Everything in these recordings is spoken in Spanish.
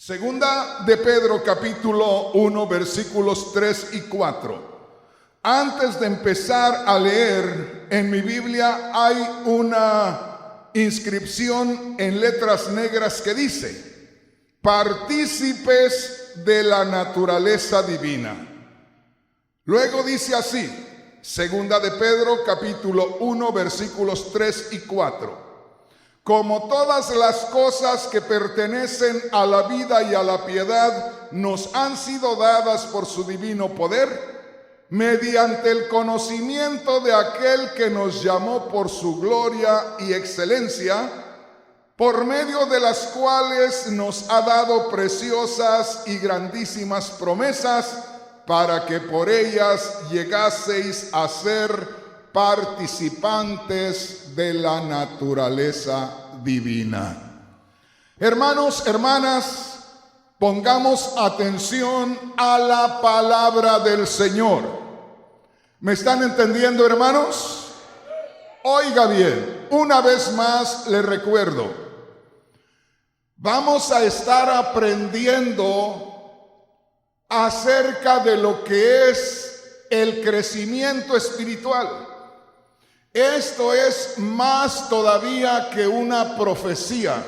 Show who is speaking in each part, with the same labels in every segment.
Speaker 1: Segunda de Pedro, capítulo 1, versículos 3 y 4. Antes de empezar a leer, en mi Biblia hay una inscripción en letras negras que dice: partícipes de la naturaleza divina. Luego dice así, Segunda de Pedro, capítulo 1, versículos 3 y 4. Como todas las cosas que pertenecen a la vida y a la piedad nos han sido dadas por su divino poder, mediante el conocimiento de aquel que nos llamó por su gloria y excelencia, por medio de las cuales nos ha dado preciosas y grandísimas promesas, para que por ellas llegaseis a ser participantes de la naturaleza divina. Hermanos, hermanas, pongamos atención a la palabra del Señor. ¿Me están entendiendo, hermanos? Oiga bien, una vez más les recuerdo, vamos a estar aprendiendo acerca de lo que es el crecimiento espiritual. Esto es más todavía que una profecía.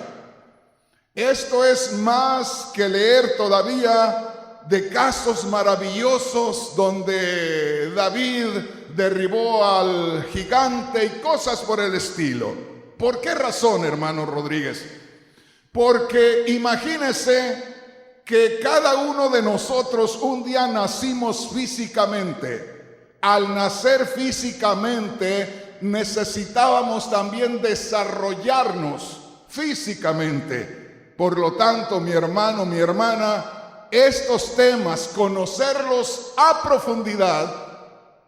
Speaker 1: Esto es más que leer todavía de casos maravillosos donde David derribó al gigante y cosas por el estilo. ¿Por qué razón, hermano Rodríguez? Porque imagínese que cada uno de nosotros un día nacimos físicamente. Al nacer físicamente necesitábamos también desarrollarnos físicamente. Por lo tanto, mi hermano, mi hermana, estos temas, conocerlos a profundidad,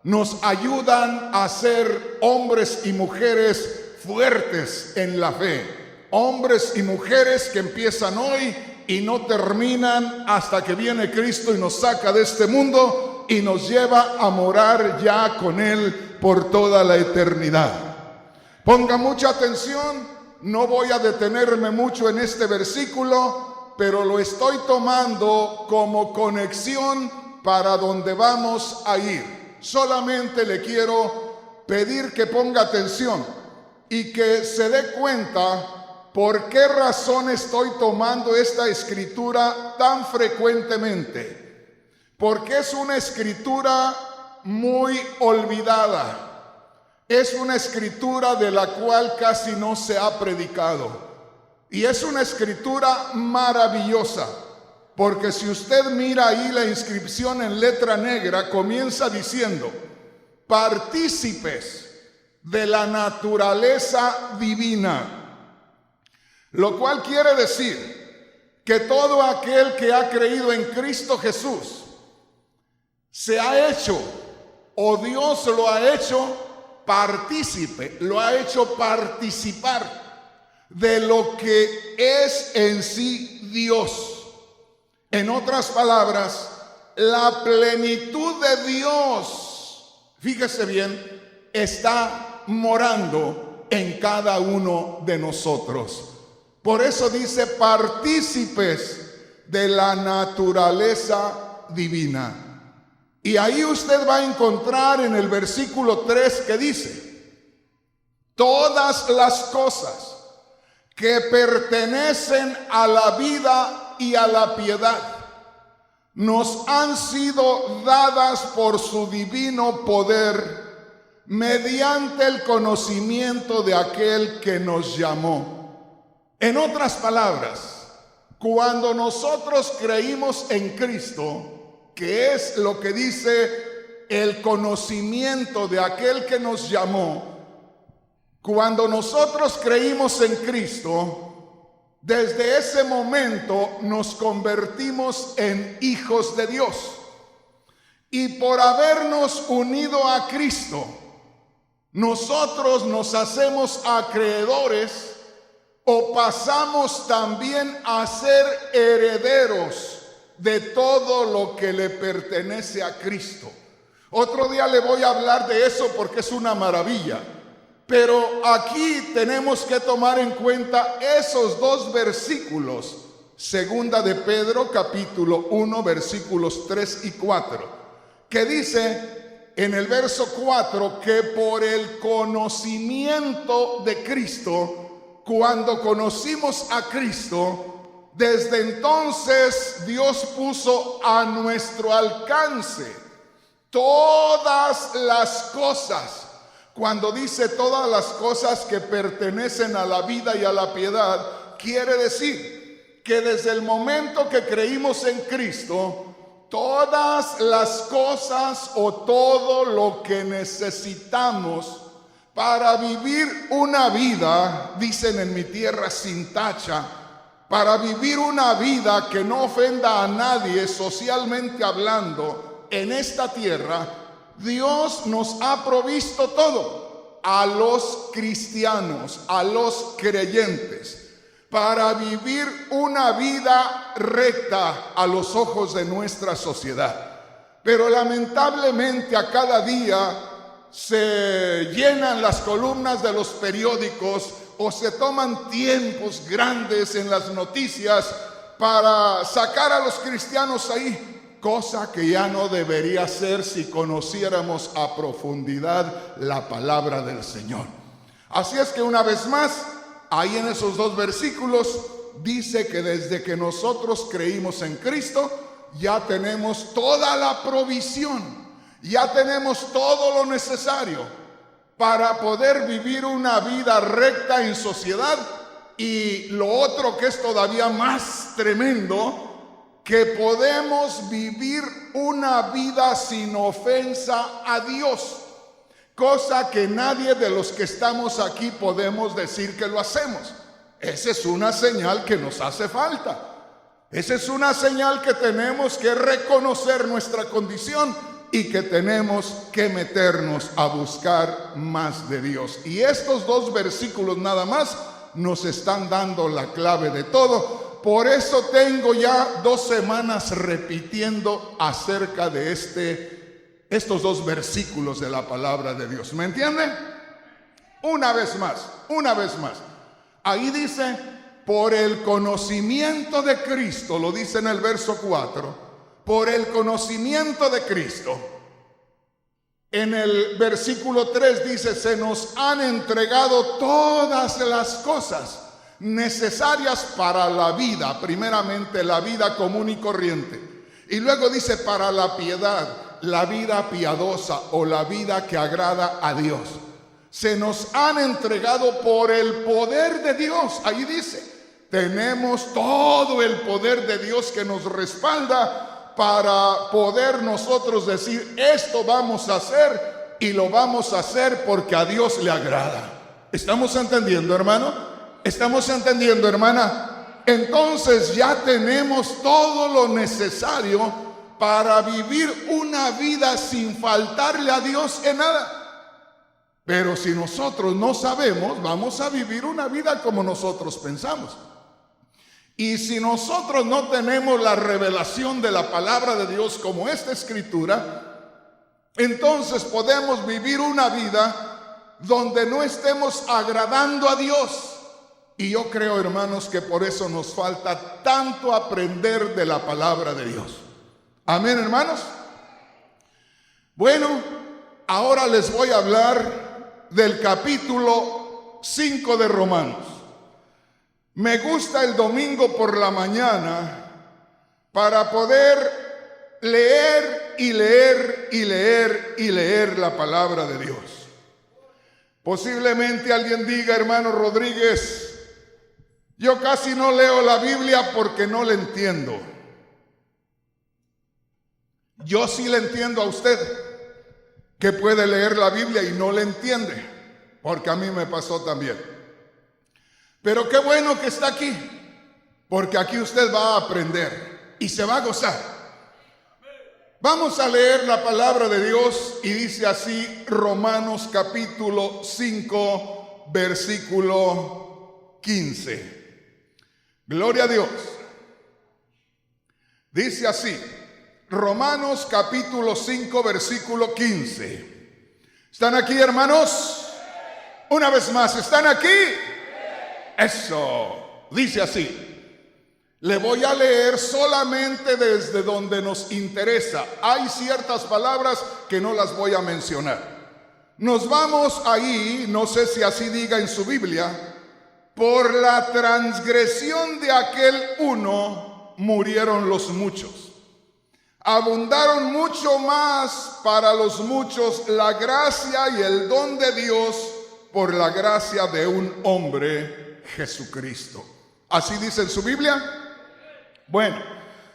Speaker 1: nos ayudan a ser hombres y mujeres fuertes en la fe. Hombres y mujeres que empiezan hoy y no terminan hasta que viene Cristo y nos saca de este mundo y nos lleva a morar ya con Él por toda la eternidad. Ponga mucha atención, no voy a detenerme mucho en este versículo, pero lo estoy tomando como conexión para donde vamos a ir. Solamente le quiero pedir que ponga atención y que se dé cuenta por qué razón estoy tomando esta escritura tan frecuentemente. Porque es una escritura muy olvidada. Es una escritura de la cual casi no se ha predicado. Y es una escritura maravillosa. Porque si usted mira ahí la inscripción en letra negra, comienza diciendo: partícipes de la naturaleza divina. Lo cual quiere decir que todo aquel que ha creído en Cristo Jesús se ha hecho, o Dios lo ha hecho partícipe, lo ha hecho participar de lo que es en sí Dios. En otras palabras, la plenitud de Dios, fíjese bien, está morando en cada uno de nosotros. Por eso dice partícipes de la naturaleza divina. Y ahí usted va a encontrar en el versículo 3 que dice: todas las cosas que pertenecen a la vida y a la piedad nos han sido dadas por su divino poder mediante el conocimiento de aquel que nos llamó. En otras palabras, cuando nosotros creímos en Cristo, que es lo que dice el conocimiento de aquel que nos llamó, cuando nosotros creímos en Cristo, desde ese momento nos convertimos en hijos de Dios. Y por habernos unido a Cristo, nosotros nos hacemos acreedores o pasamos también a ser herederos de todo lo que le pertenece a Cristo. Otro día le voy a hablar de eso porque es una maravilla. Pero aquí tenemos que tomar en cuenta esos dos versículos Segunda de Pedro, capítulo 1, versículos 3 y 4, que dice en el verso 4 que por el conocimiento de Cristo, cuando conocimos a Cristo, desde entonces Dios puso a nuestro alcance todas las cosas. Cuando dice todas las cosas que pertenecen a la vida y a la piedad, quiere decir que desde el momento que creímos en Cristo, todas las cosas o todo lo que necesitamos para vivir una vida, dicen en mi tierra, sin tacha, para vivir una vida que no ofenda a nadie socialmente hablando en esta tierra, Dios nos ha provisto todo a los cristianos, a los creyentes, para vivir una vida recta a los ojos de nuestra sociedad. Pero lamentablemente a cada día se llenan las columnas de los periódicos o se toman tiempos grandes en las noticias para sacar a los cristianos ahí, cosa que ya no debería ser si conociéramos a profundidad la palabra del Señor. Así es que una vez más, ahí en esos dos versículos dice que desde que nosotros creímos en Cristo, ya tenemos toda la provisión, ya tenemos todo lo necesario para poder vivir una vida recta en sociedad. Y lo otro que es todavía más tremendo, que podemos vivir una vida sin ofensa a Dios. Cosa que nadie de los que estamos aquí podemos decir que lo hacemos. Esa es una señal que nos hace falta. Esa es una señal que tenemos que reconocer nuestra condición y que tenemos que meternos a buscar más de Dios. Y estos dos versículos nada más nos están dando la clave de todo. Por eso tengo ya 2 semanas repitiendo acerca de estos dos versículos de la palabra de Dios. ¿Me entienden? Una vez más. Ahí dice, por el conocimiento de Cristo, lo dice en el verso 4, por el conocimiento de Cristo. En el versículo 3 dice, se nos han entregado todas las cosas necesarias para la vida, primeramente la vida común y corriente. Y luego dice, para la piedad, la vida piadosa o la vida que agrada a Dios. Se nos han entregado por el poder de Dios. Ahí dice, tenemos todo el poder de Dios que nos respalda para poder nosotros decir, esto vamos a hacer y lo vamos a hacer porque a Dios le agrada. ¿Estamos entendiendo, hermano? ¿Estamos entendiendo, hermana? Entonces ya tenemos todo lo necesario para vivir una vida sin faltarle a Dios en nada. Pero si nosotros no sabemos, vamos a vivir una vida como nosotros pensamos. Y si nosotros no tenemos la revelación de la palabra de Dios como esta escritura, entonces podemos vivir una vida donde no estemos agradando a Dios. Y yo creo, hermanos, que por eso nos falta tanto aprender de la palabra de Dios. Amén, hermanos. Bueno, ahora les voy a hablar del capítulo 5 de Romanos. Me gusta el domingo por la mañana para poder leer y leer y leer y leer la palabra de Dios. Posiblemente alguien diga, hermano Rodríguez, yo casi no leo la Biblia porque no la entiendo. Yo sí le entiendo a usted que puede leer la Biblia y no le entiende, porque a mí me pasó también. Pero qué bueno que está aquí, porque aquí usted va a aprender y se va a gozar. Vamos a leer la palabra de Dios y dice así Romanos capítulo 5, versículo 15. Gloria a Dios. Dice así, Romanos capítulo 5, versículo 15. ¿Están aquí, hermanos? Una vez más, ¿están aquí? Eso. Dice así. Le voy a leer solamente desde donde nos interesa. Hay ciertas palabras que no las voy a mencionar. Nos vamos ahí, no sé si así diga en su Biblia: por la transgresión de aquel uno murieron los muchos. Abundaron mucho más para los muchos la gracia y el don de Dios por la gracia de un hombre, Jesucristo. ¿Así dice en su Biblia? Bueno,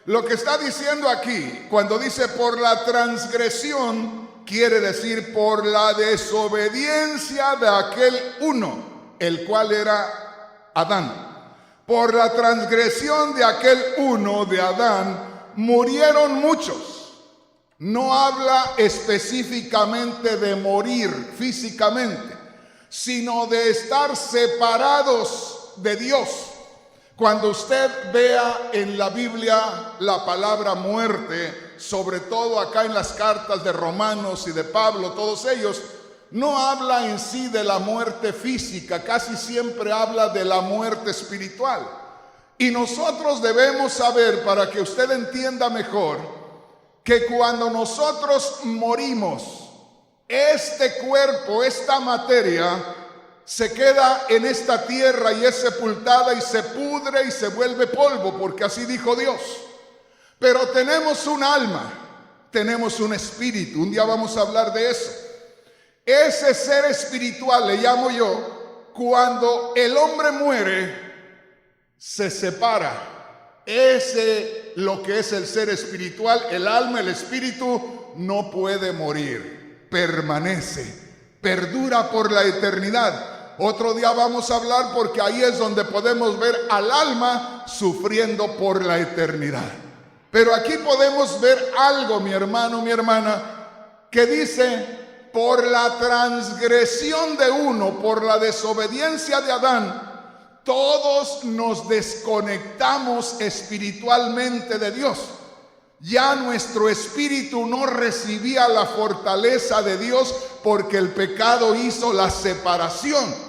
Speaker 1: lo que está diciendo aquí, cuando dice por la transgresión, quiere decir por la desobediencia de aquel uno, el cual era Adán. Por la transgresión de aquel uno, de Adán, murieron muchos. No habla específicamente de morir físicamente, sino de estar separados de Dios. Cuando usted vea en la Biblia la palabra muerte, sobre todo acá en las cartas de Romanos y de Pablo, todos ellos, no habla en sí de la muerte física, casi siempre habla de la muerte espiritual. Y nosotros debemos saber, para que usted entienda mejor, que cuando nosotros morimos, este cuerpo, esta materia, se queda en esta tierra y es sepultada y se pudre y se vuelve polvo, porque así dijo Dios. Pero tenemos un alma, tenemos un espíritu. Un día vamos a hablar de eso. Ese ser espiritual, le llamo yo, cuando el hombre muere, se separa. Ese, lo que es el ser espiritual, el alma, el espíritu, no puede morir, permanece, perdura por la eternidad. Otro día vamos a hablar, porque ahí es donde podemos ver al alma sufriendo por la eternidad. Pero aquí podemos ver algo, mi hermano, mi hermana, que dice: por la transgresión de uno, por la desobediencia de Adán, todos nos desconectamos espiritualmente de Dios. Ya nuestro espíritu no recibía la fortaleza de Dios, porque el pecado hizo la separación.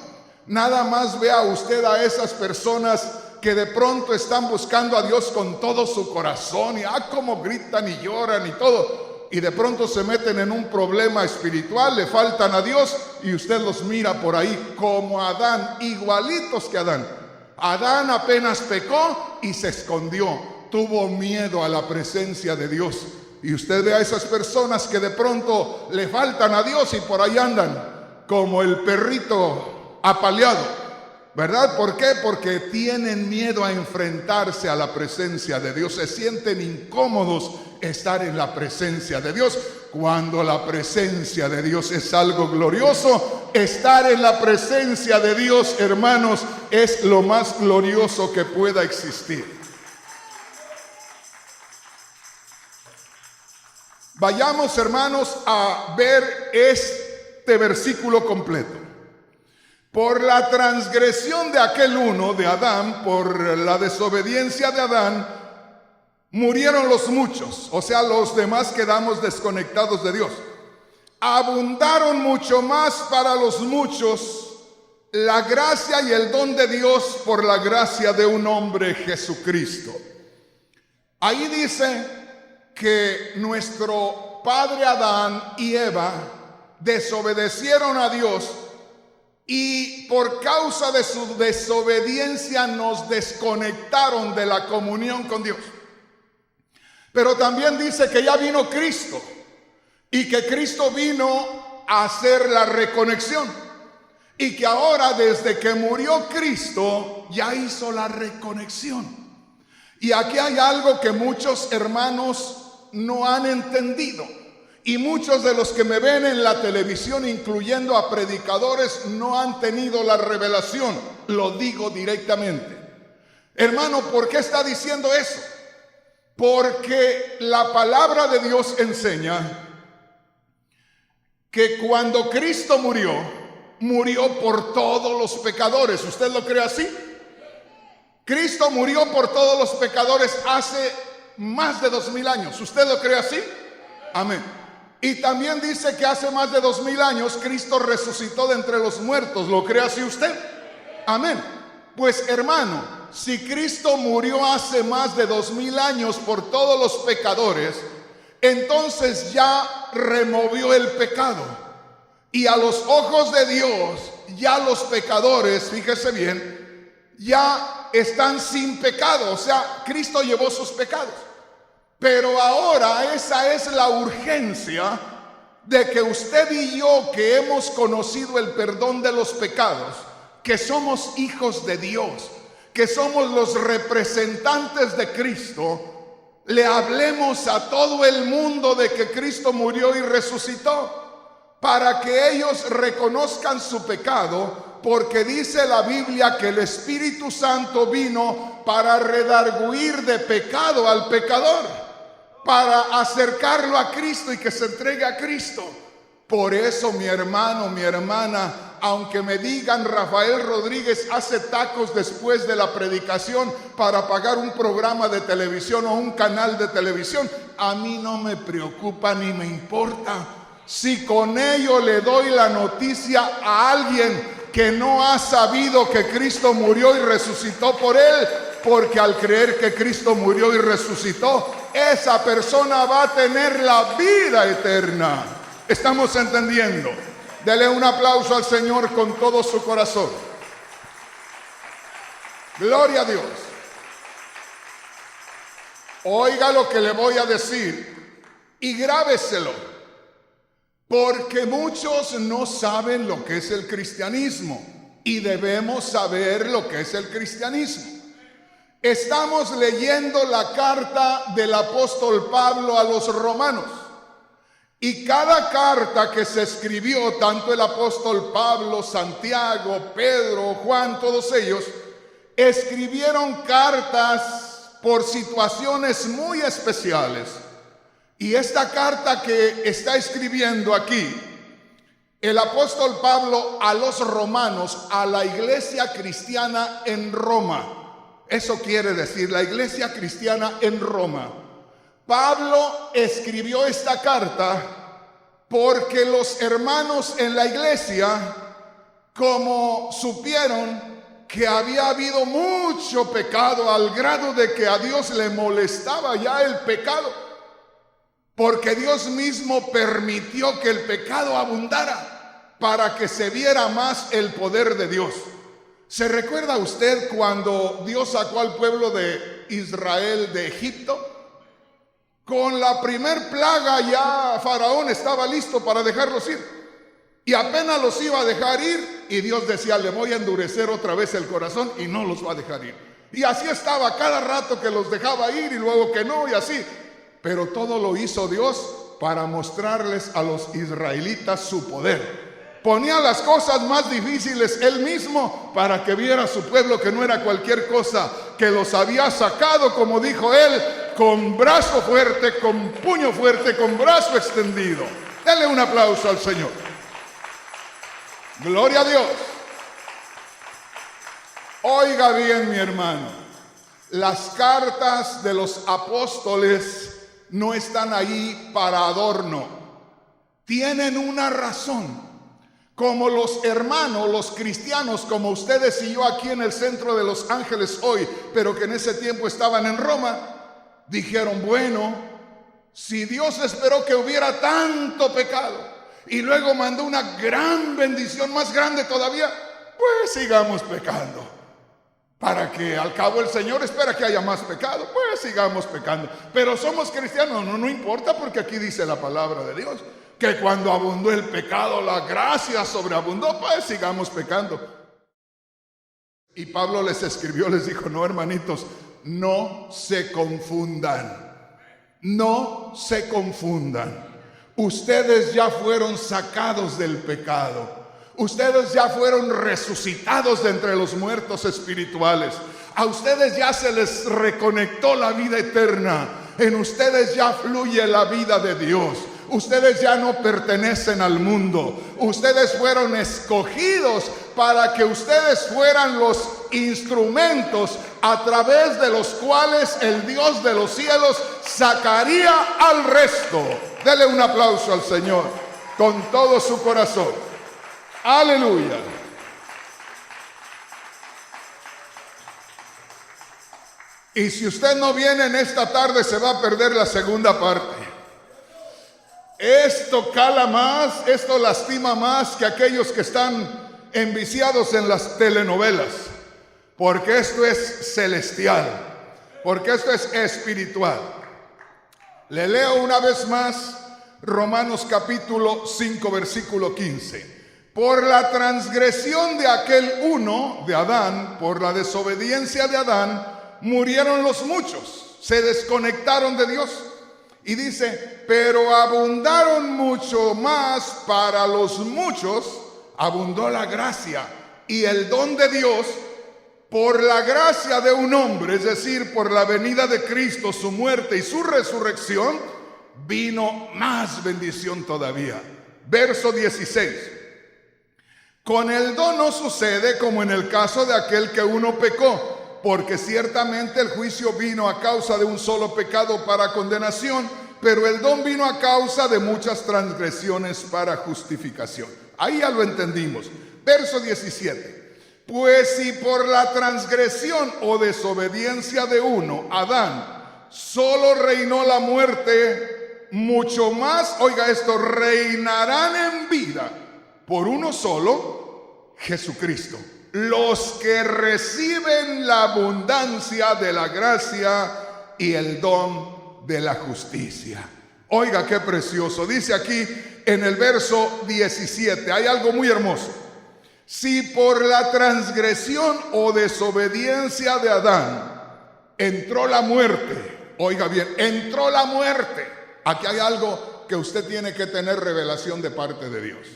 Speaker 1: Nada más vea usted a esas personas que de pronto están buscando a Dios con todo su corazón, y cómo gritan y lloran y todo, y de pronto se meten en un problema espiritual, le faltan a Dios, y usted los mira por ahí como Adán, igualitos que Adán. Adán apenas pecó y se escondió, tuvo miedo a la presencia de Dios. Y usted ve a esas personas que de pronto le faltan a Dios y por ahí andan como el perrito apaleado, ¿verdad? ¿Por qué? Porque tienen miedo a enfrentarse a la presencia de Dios. Se sienten incómodos estar en la presencia de Dios, cuando la presencia de Dios es algo glorioso. Estar en la presencia de Dios, hermanos, es lo más glorioso que pueda existir. Vayamos, hermanos, a ver este versículo completo. Por la transgresión de aquel uno, de Adán, por la desobediencia de Adán, murieron los muchos, o sea, los demás quedamos desconectados de Dios. Abundaron mucho más para los muchos la gracia y el don de Dios por la gracia de un hombre, Jesucristo. Ahí dice que nuestro padre Adán y Eva desobedecieron a Dios, y por causa de su desobediencia nos desconectaron de la comunión con Dios. Pero también dice que ya vino Cristo, y que Cristo vino a hacer la reconexión, y que ahora, desde que murió Cristo, ya hizo la reconexión. Y aquí hay algo que muchos hermanos no han entendido, y muchos de los que me ven en la televisión, incluyendo a predicadores, no han tenido la revelación. Lo digo directamente. Hermano, ¿por qué está diciendo eso? Porque la palabra de Dios enseña que cuando Cristo murió, murió por todos los pecadores. ¿Usted lo cree así? Cristo murió por todos los pecadores hace más de 2000 años. ¿Usted lo cree así? Amén. Y también dice que hace más de 2000 años Cristo resucitó de entre los muertos. ¿Lo cree así usted? Amén. Pues, hermano, si Cristo murió hace más de 2000 años por todos los pecadores, entonces ya removió el pecado. Y a los ojos de Dios, ya los pecadores, fíjese bien, ya están sin pecado. O sea, Cristo llevó sus pecados. Pero ahora esa es la urgencia de que usted y yo, que hemos conocido el perdón de los pecados, que somos hijos de Dios, que somos los representantes de Cristo, le hablemos a todo el mundo de que Cristo murió y resucitó, para que ellos reconozcan su pecado, porque dice la Biblia que el Espíritu Santo vino para redarguir de pecado al pecador, para acercarlo a Cristo y que se entregue a Cristo. Por eso, mi hermano, mi hermana, aunque me digan Rafael Rodríguez hace tacos después de la predicación para pagar un programa de televisión o un canal de televisión, a mí no me preocupa ni me importa. Si con ello le doy la noticia a alguien que no ha sabido que Cristo murió y resucitó por él, porque al creer que Cristo murió y resucitó, esa persona va a tener la vida eterna. ¿Estamos entendiendo? Dele un aplauso al Señor con todo su corazón. Gloria a Dios. Oiga lo que le voy a decir y grábeselo. Porque muchos no saben lo que es el cristianismo y debemos saber lo que es el cristianismo. Estamos leyendo la carta del apóstol Pablo a los romanos. Y cada carta que se escribió, tanto el apóstol Pablo, Santiago, Pedro, Juan, todos ellos, escribieron cartas por situaciones muy especiales. Y esta carta que está escribiendo aquí, el apóstol Pablo a los romanos, a la iglesia cristiana en Roma. Eso quiere decir, la iglesia cristiana en Roma. Pablo escribió esta carta porque los hermanos en la iglesia, como supieron que había habido mucho pecado al grado de que a Dios le molestaba ya el pecado, porque Dios mismo permitió que el pecado abundara para que se viera más el poder de Dios. ¿Se recuerda usted cuando Dios sacó al pueblo de Israel de Egipto? Con la primer plaga ya Faraón estaba listo para dejarlos ir. Y apenas los iba a dejar ir, y Dios decía, le voy a endurecer otra vez el corazón y no los va a dejar ir. Y así estaba cada rato que los dejaba ir y luego que no, y así. Pero todo lo hizo Dios para mostrarles a los israelitas su poder. Ponía las cosas más difíciles él mismo para que viera su pueblo que no era cualquier cosa, que los había sacado, como dijo él, con brazo fuerte, con puño fuerte, con brazo extendido. Denle un aplauso al Señor. Gloria a Dios. Oiga bien, mi hermano, las cartas de los apóstoles no están ahí para adorno. Tienen una razón. Como los hermanos, los cristianos, como ustedes y yo aquí en el centro de Los Ángeles hoy, pero que en ese tiempo estaban en Roma, dijeron, bueno, si Dios esperó que hubiera tanto pecado y luego mandó una gran bendición, más grande todavía, pues sigamos pecando. Para que al cabo el Señor espera que haya más pecado, pues sigamos pecando. Pero somos cristianos, no importa, porque aquí dice la palabra de Dios que cuando abundó el pecado, la gracia sobreabundó, pues sigamos pecando. Y Pablo les escribió, les dijo, no, hermanitos, no se confundan. No se confundan. Ustedes ya fueron sacados del pecado. Ustedes ya fueron resucitados de entre los muertos espirituales. A ustedes ya se les reconectó la vida eterna. En ustedes ya fluye la vida de Dios. Ustedes ya no pertenecen al mundo. Ustedes fueron escogidos para que ustedes fueran los instrumentos a través de los cuales el Dios de los cielos sacaría al resto. Dele un aplauso al Señor con todo su corazón. Aleluya. Y si usted no viene en esta tarde, se va a perder la segunda parte. Esto cala más, esto lastima más que aquellos que están enviciados en las telenovelas, porque esto es celestial, porque esto es espiritual. Le leo una vez más Romanos capítulo 5 versículo 15. Por la transgresión de aquel uno, de Adán, por la desobediencia de Adán, murieron los muchos, se desconectaron de Dios. Y dice, pero abundaron mucho más para los muchos, abundó la gracia y el don de Dios por la gracia de un hombre, es decir, por la venida de Cristo, su muerte y su resurrección, vino más bendición todavía. Verso 16. Con el don no sucede como en el caso de aquel que uno pecó, porque ciertamente el juicio vino a causa de un solo pecado para condenación, pero el don vino a causa de muchas transgresiones para justificación. Ahí ya lo entendimos. Verso 17. Pues si por la transgresión o desobediencia de uno, Adán, solo reinó la muerte, mucho más, oiga esto, reinarán en vida por uno solo, Jesucristo, los que reciben la abundancia de la gracia y el don de la justicia. Oiga qué precioso. Dice aquí en el verso 17, hay algo muy hermoso. Si por la transgresión o desobediencia de Adán entró la muerte, oiga bien, entró la muerte. Aquí hay algo que usted tiene que tener revelación de parte de Dios.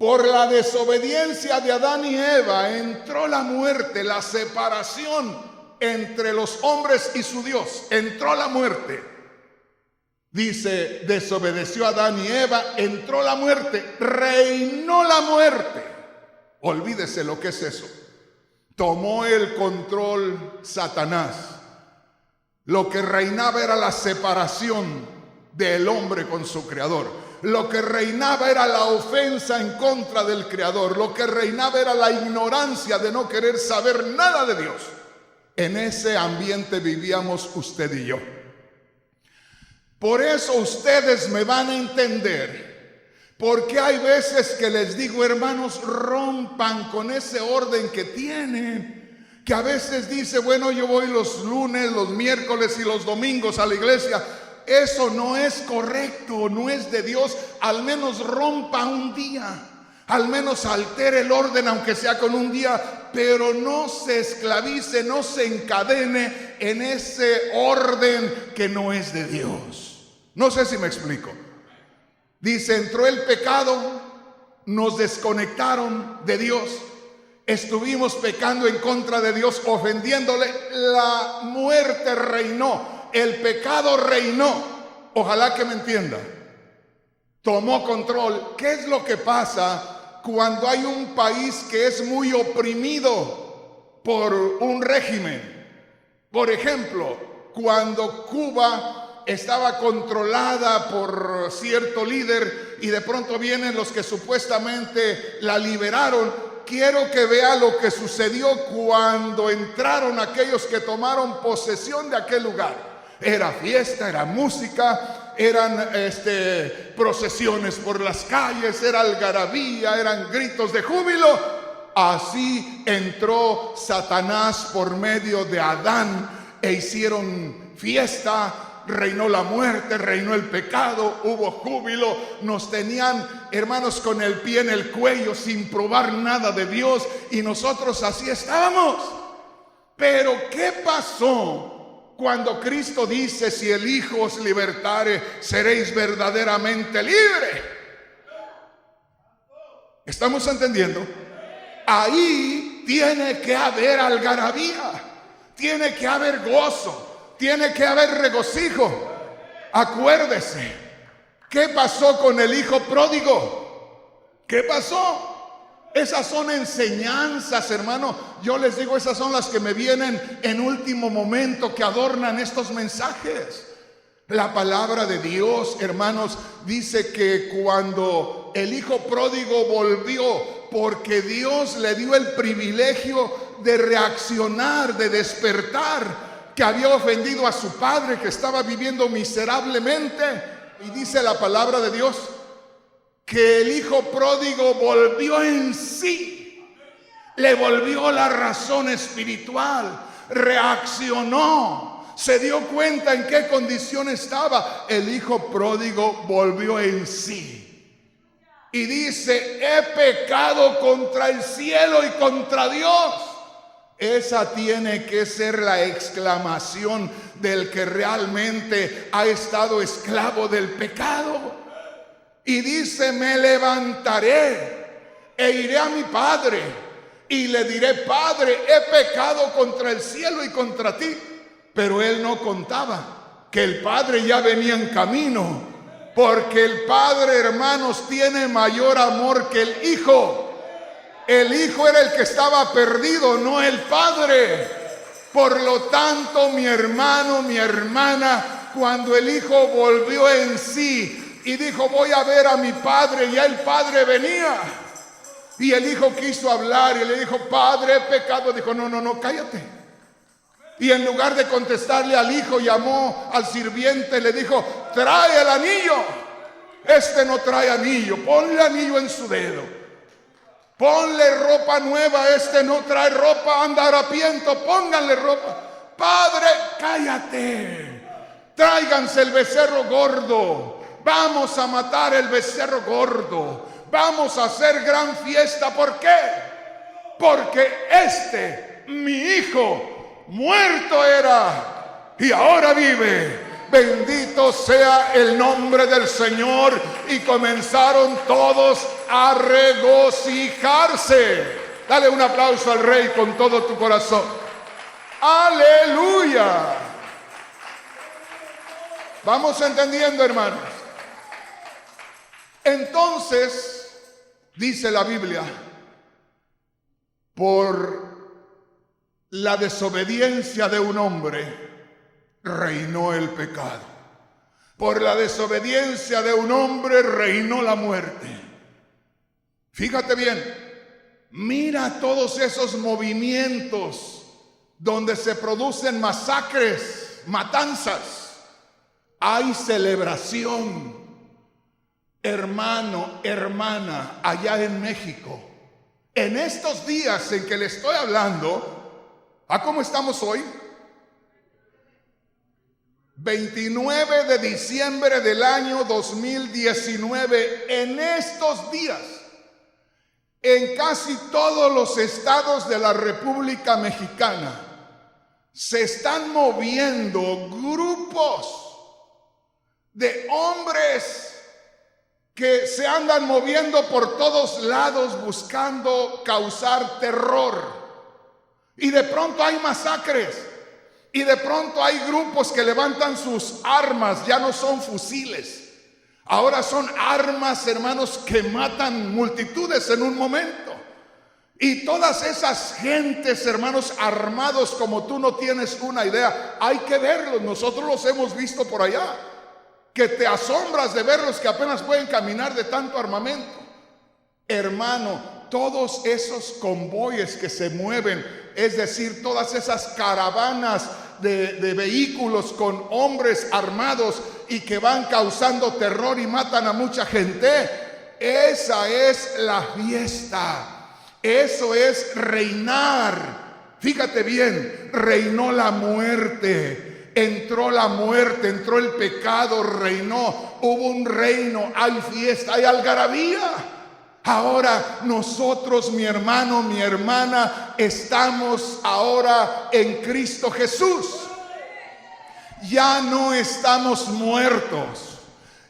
Speaker 1: Por la desobediencia de Adán y Eva entró la muerte, la separación entre los hombres y su Dios. Entró la muerte. Dice, desobedeció Adán y Eva, entró la muerte, reinó la muerte. Olvídese lo que es eso. Tomó el control Satanás. Lo que reinaba era la separación del hombre con su creador. Lo que reinaba era la ofensa en contra del Creador. Lo que reinaba era la ignorancia de no querer saber nada de Dios. En ese ambiente vivíamos usted y yo. Por eso ustedes me van a entender. Porque hay veces que les digo, hermanos, rompan con ese orden que tienen. Que a veces dice, bueno, yo voy los lunes, los miércoles y los domingos a la iglesia. Eso no es correcto, no es de Dios. Al menos rompa un día, al menos altere el orden, aunque sea con un día, pero no se esclavice, no se encadene en ese orden que no es de Dios. No sé si me explico. Dice, entró el pecado, nos desconectaron de Dios, estuvimos pecando en contra de Dios, ofendiéndole, la muerte reinó. El pecado reinó. Ojalá que me entienda. Tomó control. ¿Qué es lo que pasa cuando hay un país que es muy oprimido por un régimen? Por ejemplo, cuando Cuba estaba controlada por cierto líder y de pronto vienen los que supuestamente la liberaron. Quiero que vea lo que sucedió cuando entraron aquellos que tomaron posesión de aquel lugar. Era fiesta, era música, eran procesiones por las calles, era algarabía, eran gritos de júbilo. Así entró Satanás por medio de Adán e hicieron fiesta, reinó la muerte, reinó el pecado, hubo júbilo. Nos tenían, hermanos, con el pie en el cuello sin probar nada de Dios y nosotros así estábamos. Pero ¿qué pasó? Cuando Cristo dice, si el Hijo os libertare, seréis verdaderamente libres. ¿Estamos entendiendo? Ahí tiene que haber algarabía, tiene que haber gozo, tiene que haber regocijo. Acuérdese, ¿qué pasó con el hijo pródigo? ¿Qué pasó? Esas son enseñanzas, hermano. Yo les digo, esas son las que me vienen en último momento, que adornan estos mensajes. La palabra de Dios, hermanos, dice que cuando el hijo pródigo volvió, porque Dios le dio el privilegio de reaccionar, de despertar, que había ofendido a su padre, que estaba viviendo miserablemente. Y dice la palabra de Dios que el hijo pródigo volvió en sí, le volvió la razón espiritual, reaccionó, se dio cuenta en qué condición estaba. El hijo pródigo volvió en sí y dice: he pecado contra el cielo y contra Dios. Esa tiene que ser la exclamación del que realmente ha estado esclavo del pecado. Y dice: me levantaré e iré a mi padre y le diré: Padre, he pecado contra el cielo y contra ti. Pero él no contaba que el padre ya venía en camino, porque el padre, hermanos, tiene mayor amor que el hijo. El hijo era el que estaba perdido, no el padre. Por lo tanto, mi hermano, mi hermana, cuando el hijo volvió en sí y dijo: voy a ver a mi padre, ya el padre venía. Y el hijo quiso hablar y le dijo: Padre, he pecado. Dijo: no, cállate. Y en lugar de contestarle al hijo, llamó al sirviente y le dijo: trae el anillo. Este no trae anillo, ponle anillo en su dedo. Ponle ropa nueva, este no trae ropa, anda harapiento, pónganle ropa. Padre, cállate. Tráiganse el becerro gordo. Vamos a matar el becerro gordo. Vamos a hacer gran fiesta. ¿Por qué? Porque mi hijo, muerto era y ahora vive. Bendito sea el nombre del Señor. Y comenzaron todos a regocijarse. Dale un aplauso al Rey con todo tu corazón. Aleluya. Vamos entendiendo, hermanos. Entonces, dice la Biblia, por la desobediencia de un hombre reinó el pecado. Por la desobediencia de un hombre reinó la muerte. Fíjate bien, mira todos esos movimientos donde se producen masacres, matanzas. Hay celebración. Hermano, hermana, allá en México, en estos días en que le estoy hablando, ¿a cómo estamos hoy? 29 de diciembre del año 2019, en estos días, en casi todos los estados de la República Mexicana, se están moviendo grupos de hombres que se andan moviendo por todos lados buscando causar terror. Y de pronto hay masacres. Y de pronto hay grupos que levantan sus armas, ya no son fusiles. Ahora son armas, hermanos, que matan multitudes en un momento. Y todas esas gentes, hermanos, armados como tú no tienes una idea. Hay que verlos, nosotros los hemos visto por allá. Que te asombras de verlos que apenas pueden caminar de tanto armamento. Hermano, todos esos convoyes que se mueven, es decir, todas esas caravanas de vehículos con hombres armados y que van causando terror y matan a mucha gente, esa es la fiesta. Eso es reinar. Fíjate bien, reinó la muerte, entró la muerte, entró el pecado, reinó, hubo un reino, hay fiesta, hay algarabía. Ahora nosotros, mi hermano, mi hermana, estamos ahora en Cristo Jesús. Ya no estamos muertos.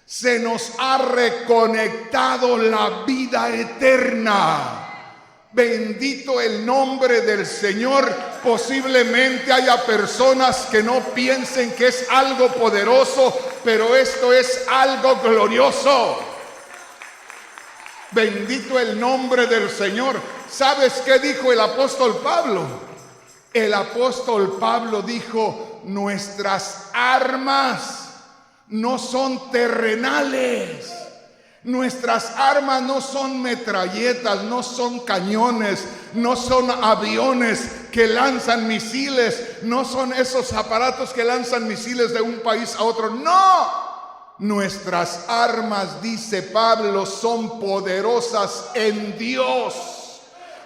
Speaker 1: Se nos ha reconectado la vida eterna. Bendito el nombre del Señor. Posiblemente haya personas que no piensen que es algo poderoso, pero esto es algo glorioso. Bendito el nombre del Señor. ¿Sabes qué dijo el apóstol Pablo? El apóstol Pablo dijo: nuestras armas no son terrenales. Nuestras armas no son metralletas, no son cañones, no son aviones que lanzan misiles, no son esos aparatos que lanzan misiles de un país a otro. No, nuestras armas, dice Pablo, son poderosas en Dios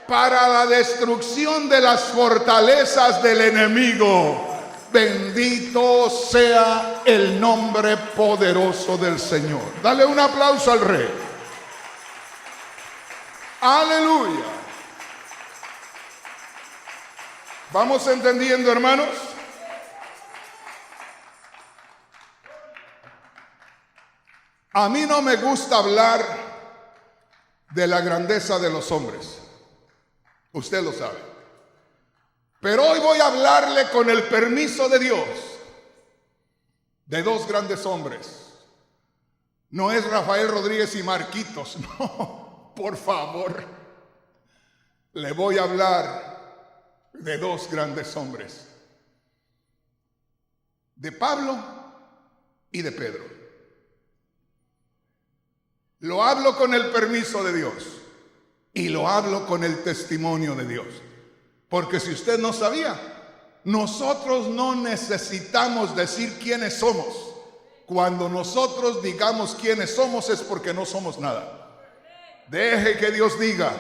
Speaker 1: para la destrucción de las fortalezas del enemigo. Bendito sea el nombre poderoso del Señor. Dale un aplauso al Rey. Aleluya. ¿Vamos entendiendo, hermanos? A mí no me gusta hablar de la grandeza de los hombres. Usted lo sabe. Pero hoy voy a hablarle, con el permiso de Dios, de dos grandes hombres. No es Rafael Rodríguez y Marquitos, no, por favor. Le voy a hablar de dos grandes hombres, de Pablo y de Pedro. Lo hablo con el permiso de Dios y lo hablo con el testimonio de Dios. Porque si usted no sabía, nosotros no necesitamos decir quiénes somos. Cuando nosotros digamos quiénes somos es porque no somos nada. Deje que Dios diga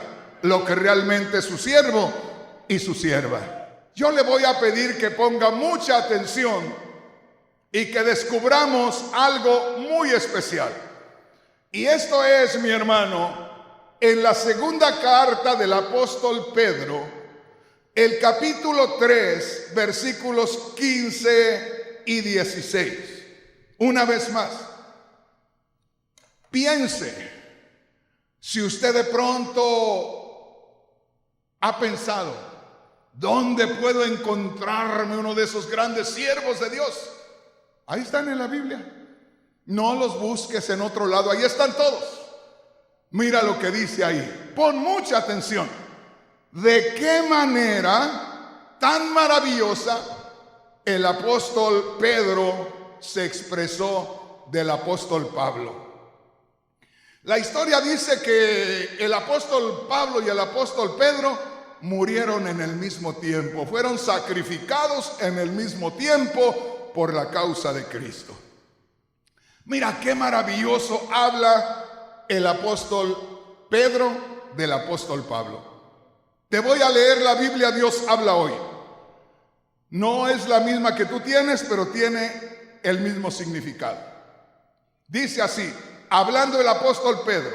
Speaker 1: lo que realmente es su siervo y su sierva. Yo le voy a pedir que ponga mucha atención y que descubramos algo muy especial. Y esto es, mi hermano, en la segunda carta del apóstol Pedro, el capítulo 3, versículos 15 y 16. Una vez más, piense, si usted de pronto ha pensado, ¿dónde puedo encontrarme uno de esos grandes siervos de Dios? Ahí están en la Biblia. No los busques en otro lado, ahí están todos. Mira lo que dice ahí. Pon mucha atención. ¿De qué manera tan maravillosa el apóstol Pedro se expresó del apóstol Pablo? La historia dice que el apóstol Pablo y el apóstol Pedro murieron en el mismo tiempo, fueron sacrificados en el mismo tiempo por la causa de Cristo. Mira qué maravilloso habla el apóstol Pedro del apóstol Pablo. Te voy a leer la Biblia, Dios habla hoy. No es la misma que tú tienes, pero tiene el mismo significado. Dice así, hablando el apóstol Pedro: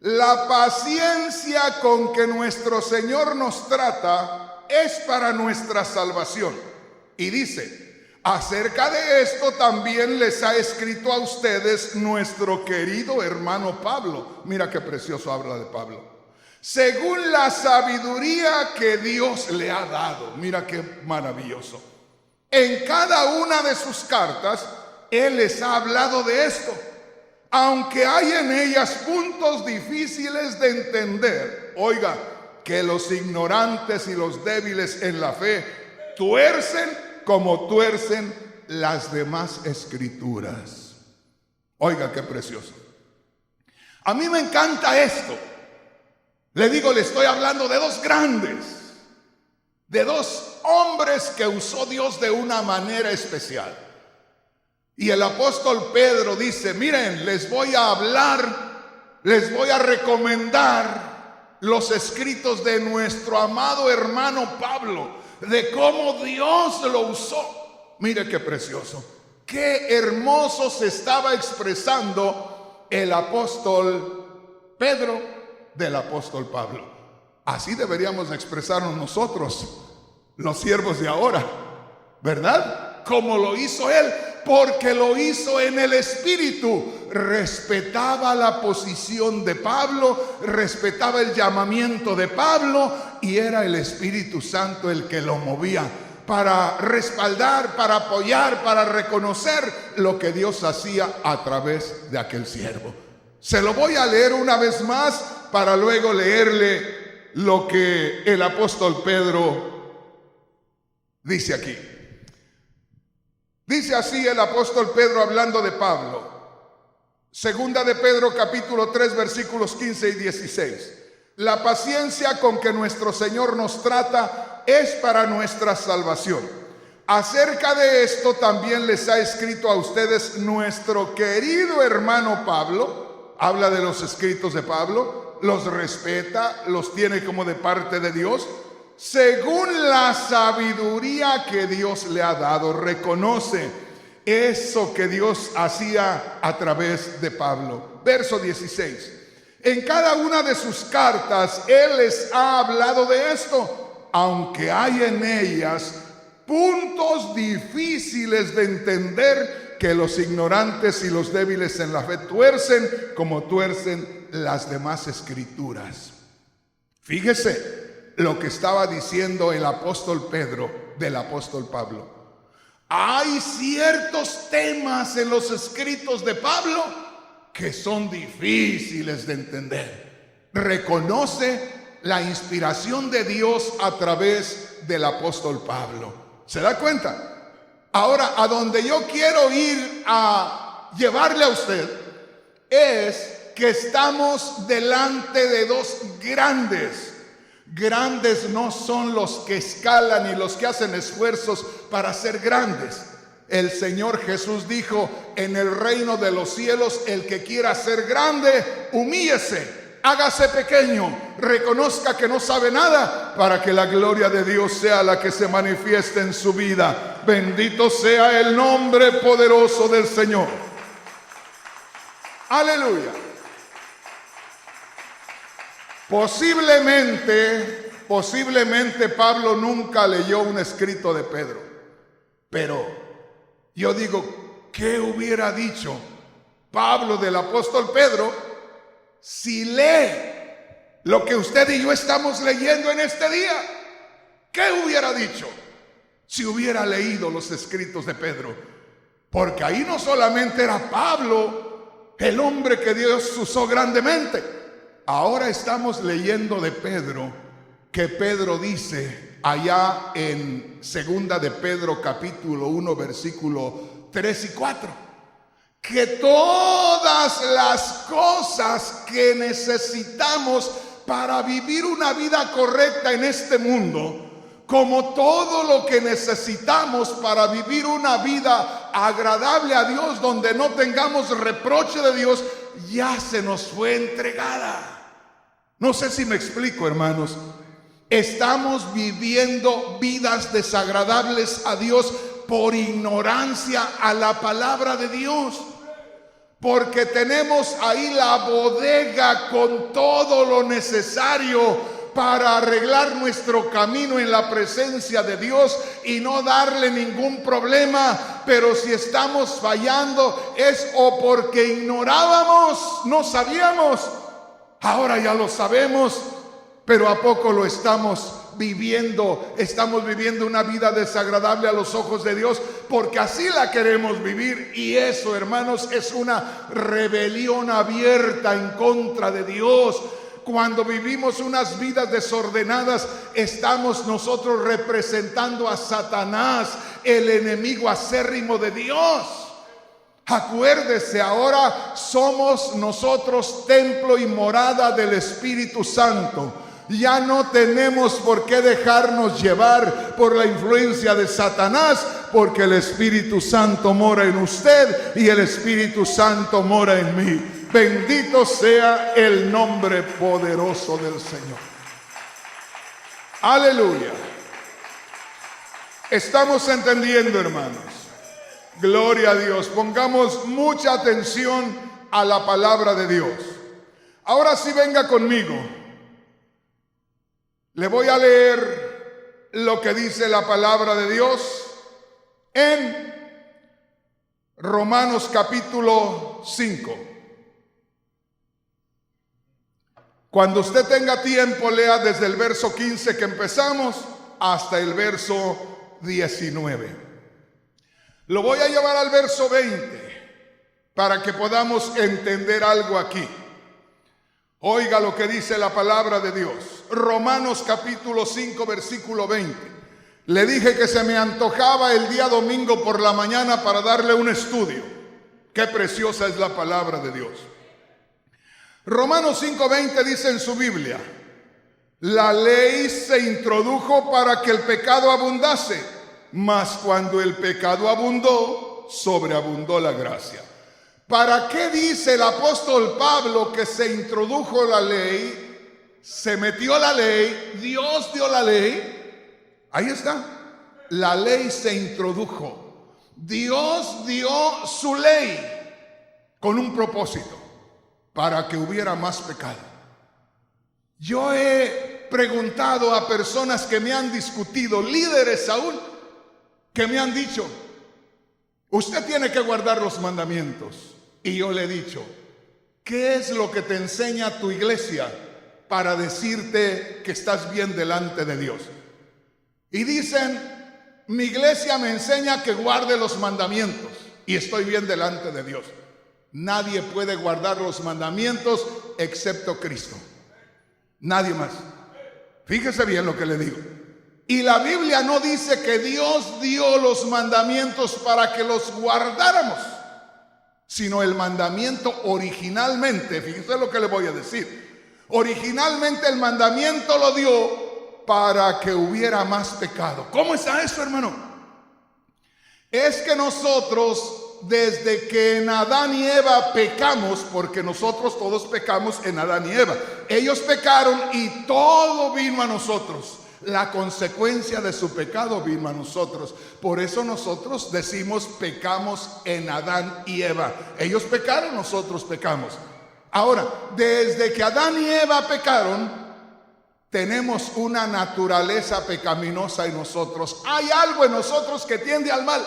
Speaker 1: la paciencia con que nuestro Señor nos trata es para nuestra salvación. Y dice, acerca de esto también les ha escrito a ustedes nuestro querido hermano Pablo. Mira qué precioso habla de Pablo. Según la sabiduría que Dios le ha dado. Mira qué maravilloso. En cada una de sus cartas, Él les ha hablado de esto, aunque hay en ellas puntos difíciles de entender. Oiga, que los ignorantes y los débiles en la fe tuercen como tuercen las demás escrituras. Oiga, qué precioso. A mí me encanta esto. Le digo, le estoy hablando de dos grandes, de dos hombres que usó Dios de una manera especial. Y el apóstol Pedro dice, miren, les voy a hablar, les voy a recomendar los escritos de nuestro amado hermano Pablo, de cómo Dios lo usó. Mire qué precioso, qué hermoso se estaba expresando el apóstol Pedro del apóstol Pablo. Así deberíamos expresarnos nosotros, los siervos de ahora, ¿verdad? Como lo hizo él, porque lo hizo en el Espíritu. Respetaba la posición de Pablo, respetaba el llamamiento de Pablo, y era el Espíritu Santo el que lo movía para respaldar, para apoyar, para reconocer lo que Dios hacía a través de aquel siervo. Se lo voy a leer una vez más para luego leerle lo que el apóstol Pedro dice aquí. Dice así el apóstol Pedro hablando de Pablo: Segunda de Pedro capítulo 3 versículos 15 y 16. La paciencia con que nuestro Señor nos trata es para nuestra salvación. Acerca de esto también les ha escrito a ustedes nuestro querido hermano Pablo. Habla de los escritos de Pablo, los respeta, los tiene como de parte de Dios, según la sabiduría que Dios le ha dado. Reconoce eso que Dios hacía a través de Pablo. Verso 16. En cada una de sus cartas Él les ha hablado de esto, aunque hay en ellas puntos difíciles de entender que los ignorantes y los débiles en la fe tuercen como tuercen las demás escrituras. Fíjese lo que estaba diciendo el apóstol Pedro del apóstol Pablo. Hay ciertos temas en los escritos de Pablo que son difíciles de entender. Reconoce la inspiración de Dios a través del apóstol Pablo. ¿Se da cuenta? Ahora, a donde yo quiero ir a llevarle a usted es que estamos delante de dos grandes. Grandes no son los que escalan y los que hacen esfuerzos para ser grandes. El Señor Jesús dijo: en el reino de los cielos, el que quiera ser grande, humíllese, hágase pequeño, reconozca que no sabe nada, para que la gloria de Dios sea la que se manifieste en su vida. Bendito sea el nombre poderoso del Señor. Aleluya. Posiblemente Pablo nunca leyó un escrito de Pedro, pero yo digo, ¿qué hubiera dicho Pablo del apóstol Pedro si lee lo que usted y yo estamos leyendo en este día? ¿Qué hubiera dicho si hubiera leído los escritos de Pedro? Porque ahí no solamente era Pablo el hombre que Dios usó grandemente. Ahora estamos leyendo de Pedro, que Pedro dice allá en segunda de Pedro capítulo 1 versículo 3 y 4, que todas las cosas que necesitamos para vivir una vida correcta en este mundo, como todo lo que necesitamos para vivir una vida agradable a Dios, donde no tengamos reproche de Dios, ya se nos fue entregada. No sé si me explico, hermanos. Estamos viviendo vidas desagradables a Dios por ignorancia a la palabra de Dios. Porque tenemos ahí la bodega con todo lo necesario para arreglar nuestro camino en la presencia de Dios y no darle ningún problema. Pero si estamos fallando es o porque ignorábamos, no sabíamos. Ahora ya lo sabemos, pero ¿a poco lo estamos viviendo? Estamos viviendo una vida desagradable a los ojos de Dios porque así la queremos vivir, y eso, hermanos, es una rebelión abierta en contra de Dios. Cuando vivimos unas vidas desordenadas, estamos nosotros representando a Satanás, el enemigo acérrimo de Dios. Acuérdese, ahora somos nosotros templo y morada del Espíritu Santo. Ya no tenemos por qué dejarnos llevar por la influencia de Satanás, porque el Espíritu Santo mora en usted y el Espíritu Santo mora en mí. Bendito sea el nombre poderoso del Señor. Aleluya. Estamos entendiendo, hermanos. Gloria a Dios. Pongamos mucha atención a la palabra de Dios. Ahora sí, venga conmigo. Le voy a leer lo que dice la palabra de Dios en Romanos capítulo 5. Cuando usted tenga tiempo, lea desde el verso 15 que empezamos hasta el verso 19. Lo voy a llevar al verso 20 para que podamos entender algo aquí. Oiga lo que dice la palabra de Dios. Romanos capítulo 5 versículo 20. Le dije que se me antojaba el día domingo por la mañana para darle un estudio. Qué preciosa es la palabra de Dios. Romanos 5:20 dice en su Biblia: la ley se introdujo para que el pecado abundase, mas cuando el pecado abundó, sobreabundó la gracia. ¿Para qué dice el apóstol Pablo que se introdujo la ley? Se metió la ley, Dios dio la ley. Ahí está. La ley se introdujo. Dios dio su ley con un propósito, para que hubiera más pecado. Yo he preguntado a personas que me han discutido, líderes aún, que me han dicho: usted tiene que guardar los mandamientos. Y yo le he dicho: ¿qué es lo que te enseña tu iglesia para decirte que estás bien delante de Dios? Y dicen: mi iglesia me enseña que guarde los mandamientos y estoy bien delante de Dios. Nadie puede guardar los mandamientos excepto Cristo. Nadie más. Fíjese bien lo que le digo. Y la Biblia no dice que Dios dio los mandamientos para que los guardáramos, sino el mandamiento originalmente, fíjese lo que le voy a decir, originalmente el mandamiento lo dio para que hubiera más pecado. ¿Cómo está eso, hermano? Es que nosotros, desde que en Adán y Eva pecamos, porque nosotros todos pecamos en Adán y Eva, ellos pecaron y todo vino a nosotros. La consecuencia de su pecado vino a nosotros. Por eso nosotros decimos pecamos en Adán y Eva. Ellos pecaron, nosotros pecamos. Ahora, desde que Adán y Eva pecaron, tenemos una naturaleza pecaminosa en nosotros. Hay algo en nosotros que tiende al mal,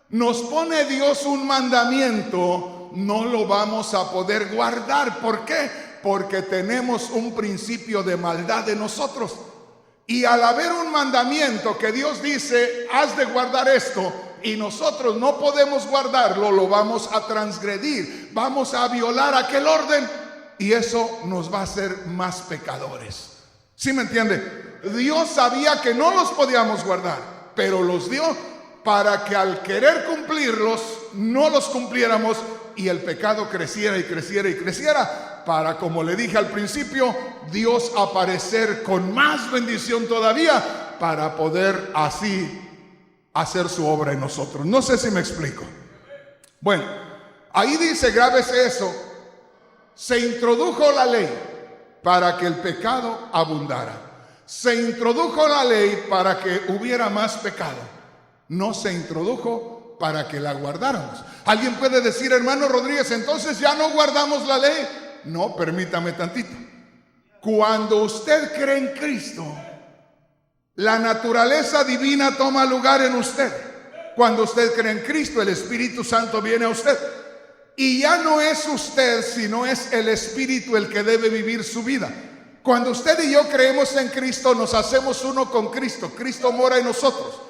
Speaker 1: Nos pone Dios un mandamiento, no lo vamos a poder guardar. ¿Por qué? Porque tenemos un principio de maldad en nosotros. Y al haber un mandamiento que Dios dice: has de guardar esto, y nosotros no podemos guardarlo, lo vamos a transgredir, vamos a violar aquel orden, y eso nos va a hacer más pecadores. ¿Sí me entiende? Dios sabía que no los podíamos guardar, pero los dio para que al querer cumplirlos, no los cumpliéramos y el pecado creciera y creciera y creciera, para, como le dije al principio, Dios aparecer con más bendición todavía, para poder así hacer su obra en nosotros. No sé si me explico. Bueno, ahí dice, grábese eso: se introdujo la ley para que el pecado abundara. Se introdujo la ley para que hubiera más pecado. No se introdujo para que la guardáramos. Alguien puede decir: hermano Rodríguez, entonces ya no guardamos la ley. No, permítame tantito. Cuando usted cree en Cristo, la naturaleza divina toma lugar en usted. Cuando usted cree en Cristo, el Espíritu Santo viene a usted. Y ya no es usted, sino es el Espíritu el que debe vivir su vida. Cuando usted y yo creemos en Cristo, nos hacemos uno con Cristo. Cristo mora en nosotros.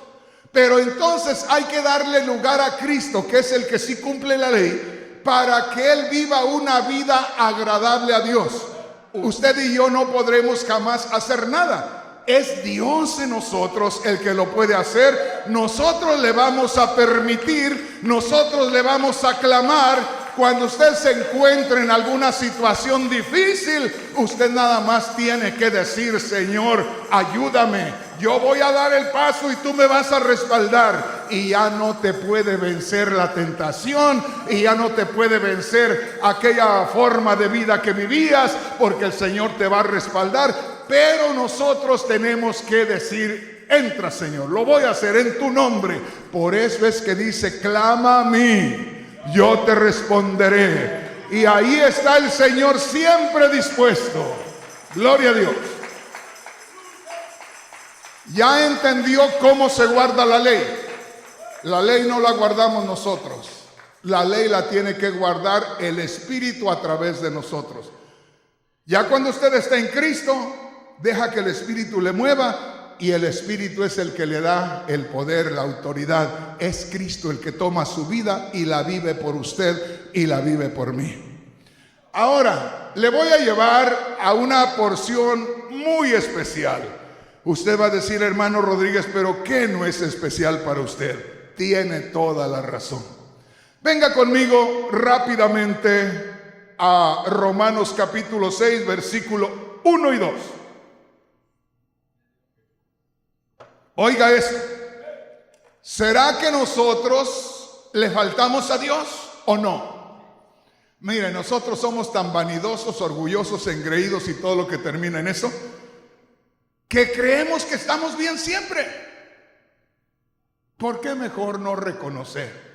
Speaker 1: Pero entonces hay que darle lugar a Cristo, que es el que sí cumple la ley, para que Él viva una vida agradable a Dios. Usted y yo no podremos jamás hacer nada. Es Dios en nosotros el que lo puede hacer. Nosotros le vamos a permitir, nosotros le vamos a clamar. Cuando usted se encuentre en alguna situación difícil, usted nada más tiene que decir: Señor, ayúdame. Yo voy a dar el paso y tú me vas a respaldar. Y ya no te puede vencer la tentación, y ya no te puede vencer aquella forma de vida que vivías, porque el Señor te va a respaldar. Pero nosotros tenemos que decir: entra, Señor, lo voy a hacer en tu nombre. Por eso es que dice: clama a mí, yo te responderé. Y ahí está el Señor siempre dispuesto. Gloria a Dios. Ya entendió cómo se guarda la ley. La ley no la guardamos nosotros. La ley la tiene que guardar el Espíritu a través de nosotros. Ya cuando usted está en Cristo, deja que el Espíritu le mueva, y el Espíritu es el que le da el poder, la autoridad. Es Cristo el que toma su vida y la vive por usted y la vive por mí. Ahora, le voy a llevar a una porción muy especial. Usted va a decir: hermano Rodríguez, pero ¿qué no es especial para usted? Tiene toda la razón. Venga conmigo rápidamente a Romanos capítulo 6, versículo 1 y 2. Oiga esto. ¿Será que nosotros le faltamos a Dios o no? Mire, nosotros somos tan vanidosos, orgullosos, engreídos y todo lo que termina en eso, que creemos que estamos bien siempre. ¿Por qué mejor no reconocer?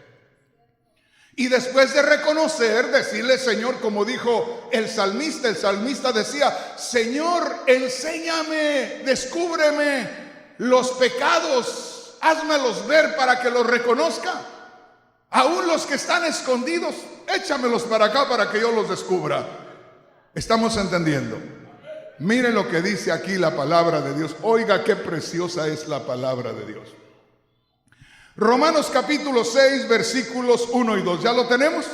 Speaker 1: Y después de reconocer, decirle: Señor, como dijo el salmista decía: Señor, enséñame, descúbreme los pecados, házmelos ver para que los reconozca. Aún los que están escondidos, échamelos para acá para que yo los descubra. ¿Estamos entendiendo? Mire lo que dice aquí la palabra de Dios. Oiga qué preciosa es la palabra de Dios. Romanos capítulo 6, versículos 1 y 2. ¿Ya lo tenemos?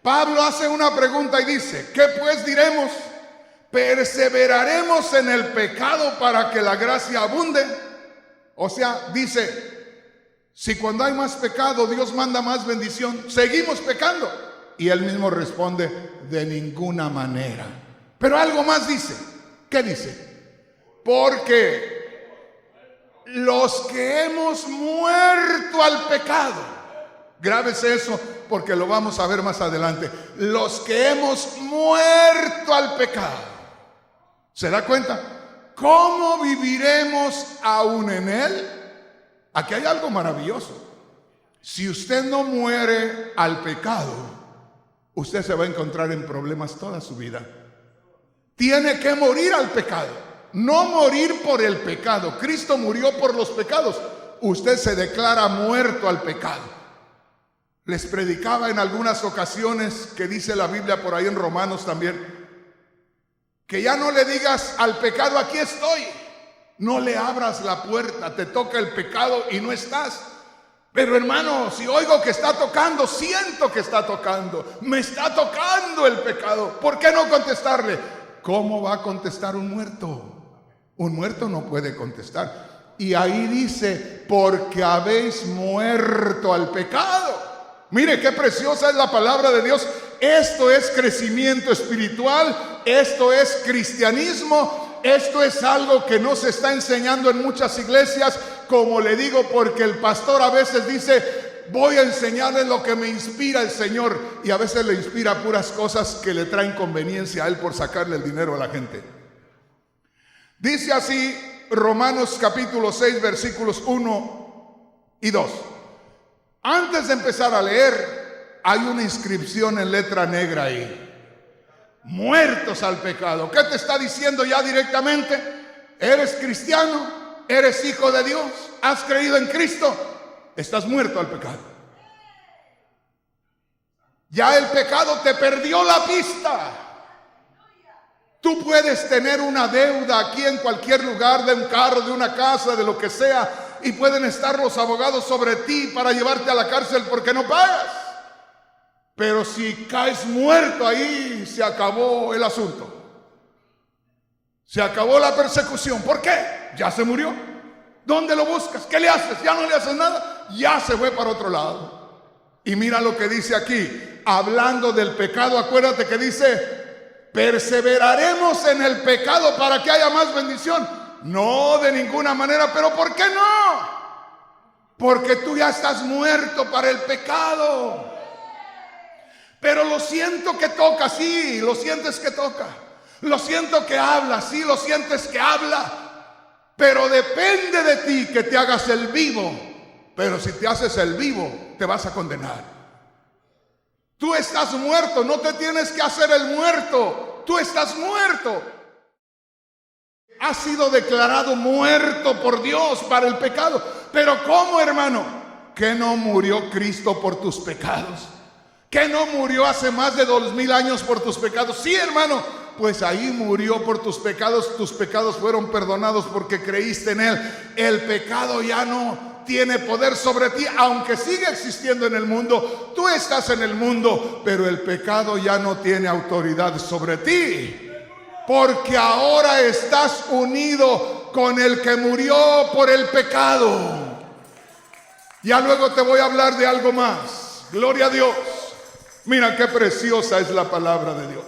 Speaker 1: Pablo hace una pregunta y dice: ¿qué pues diremos? ¿Perseveraremos en el pecado para que la gracia abunde? O sea, dice, si cuando hay más pecado Dios manda más bendición, ¿seguimos pecando? Y él mismo responde: de ninguna manera. Pero algo más dice. ¿Qué dice? Porque los que hemos muerto al pecado, grábese eso porque lo vamos a ver más adelante. Los que hemos muerto al pecado, ¿se da cuenta? ¿Cómo viviremos aún en él? Aquí hay algo maravilloso. Si usted no muere al pecado, usted se va a encontrar en problemas toda su vida. Tiene que morir al pecado. No morir por el pecado. Cristo murió por los pecados. Usted se declara muerto al pecado. Les predicaba en algunas ocasiones, que dice la Biblia por ahí en Romanos también, que ya no le digas al pecado: aquí estoy. No le abras la puerta. Te toca el pecado y no estás. Pero hermano, si oigo que está tocando, siento que está tocando, me está tocando el pecado, ¿por qué no contestarle? ¿Cómo va a contestar un muerto? Un muerto no puede contestar. Y ahí dice: porque habéis muerto al pecado. Mire qué preciosa es la palabra de Dios. Esto es crecimiento espiritual. Esto es cristianismo. Esto es algo que no se está enseñando en muchas iglesias, como le digo, porque el pastor a veces dice: voy a enseñarles lo que me inspira el Señor, y a veces le inspira puras cosas que le traen conveniencia a él por sacarle el dinero a la gente. Dice así Romanos capítulo 6, versículos 1 y 2. Antes de empezar a leer, hay una inscripción en letra negra ahí: muertos al pecado. ¿Qué te está diciendo ya directamente? ¿Eres cristiano? ¿Eres hijo de Dios? ¿Has creído en Cristo? Estás muerto al pecado. Ya el pecado te perdió la pista. Tú puedes tener una deuda aquí en cualquier lugar, de un carro, de una casa, de lo que sea, y pueden estar los abogados sobre ti para llevarte a la cárcel porque no pagas. Pero si caes muerto ahí, se acabó el asunto. Se acabó la persecución. ¿Por qué? Ya se murió. ¿Dónde lo buscas? ¿Qué le haces? Ya no le haces nada. Ya se fue para otro lado. Y mira lo que dice aquí, hablando del pecado. Acuérdate que dice: ¿perseveraremos en el pecado para que haya más bendición? No, de ninguna manera. ¿Pero por qué no? Porque tú ya estás muerto para el pecado. Pero lo siento que toca, sí, lo sientes que toca. Lo siento que habla, sí, lo sientes que habla. Pero depende de ti que te hagas el vivo. Pero si te haces el vivo, te vas a condenar. Tú estás muerto, no te tienes que hacer el muerto. Tú estás muerto. Has sido declarado muerto por Dios para el pecado. Pero ¿cómo, hermano? ¿Que no murió Cristo por tus pecados? ¿Que no murió hace más de 2000 años por tus pecados? Sí, hermano, pues ahí murió por tus pecados fueron perdonados porque creíste en Él. El pecado ya no tiene poder sobre ti, aunque sigue existiendo en el mundo. Tú estás en el mundo, pero el pecado ya no tiene autoridad sobre ti, porque ahora estás unido con el que murió por el pecado. Ya luego te voy a hablar de algo más. Gloria a Dios. Mira qué preciosa es la palabra de Dios.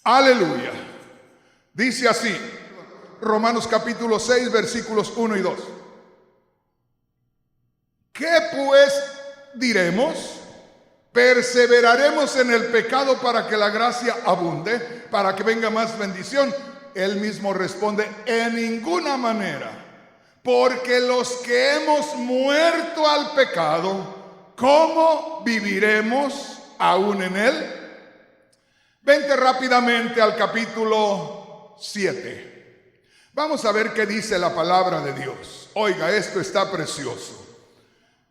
Speaker 1: Aleluya. Dice así, Romanos capítulo 6, versículos 1 y 2. ¿Qué pues diremos? ¿Perseveraremos en el pecado para que la gracia abunde, para que venga más bendición? Él mismo responde, en ninguna manera, porque los que hemos muerto al pecado, ¿cómo viviremos aún en él? Vente rápidamente al capítulo 7. Vamos a ver qué dice la palabra de Dios. Oiga, esto está precioso.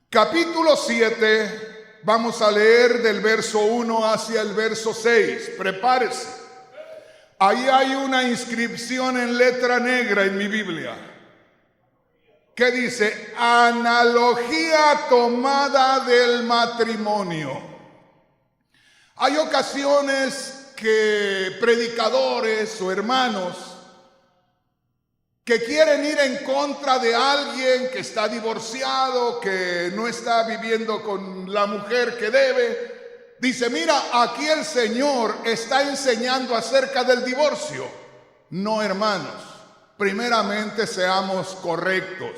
Speaker 1: Capítulo 7, vamos a leer del verso 1 hacia el verso 6. Prepárese. Ahí hay una inscripción en letra negra en mi Biblia que dice, analogía tomada del matrimonio. Hay ocasiones que predicadores o hermanos que quieren ir en contra de alguien que está divorciado, que no está viviendo con la mujer que debe, dice, mira, aquí el Señor está enseñando acerca del divorcio. No, hermanos, primeramente seamos correctos.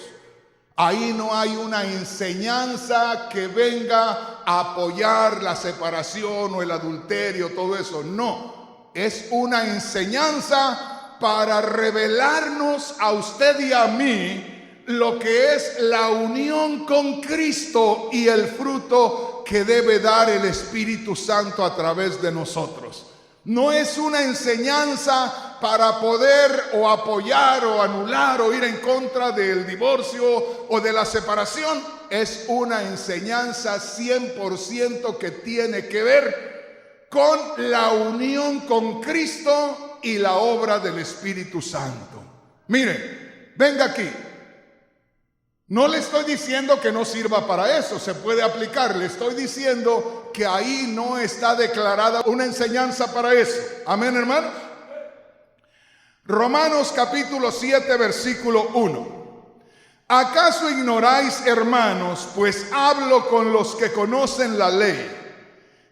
Speaker 1: Ahí no hay una enseñanza que venga a apoyar la separación o el adulterio, todo eso. No, es una enseñanza para revelarnos a usted y a mí lo que es la unión con Cristo y el fruto que debe dar el Espíritu Santo a través de nosotros. No es una enseñanza para poder o apoyar o anular o ir en contra del divorcio o de la separación. Es una enseñanza 100% que tiene que ver con la unión con Cristo y la obra del Espíritu Santo. Mire, venga aquí. No le estoy diciendo que no sirva para eso, se puede aplicar. Le estoy diciendo que ahí no está declarada una enseñanza para eso. Amén, hermanos. Romanos capítulo 7, versículo 1. ¿Acaso ignoráis, hermanos, pues hablo con los que conocen la ley,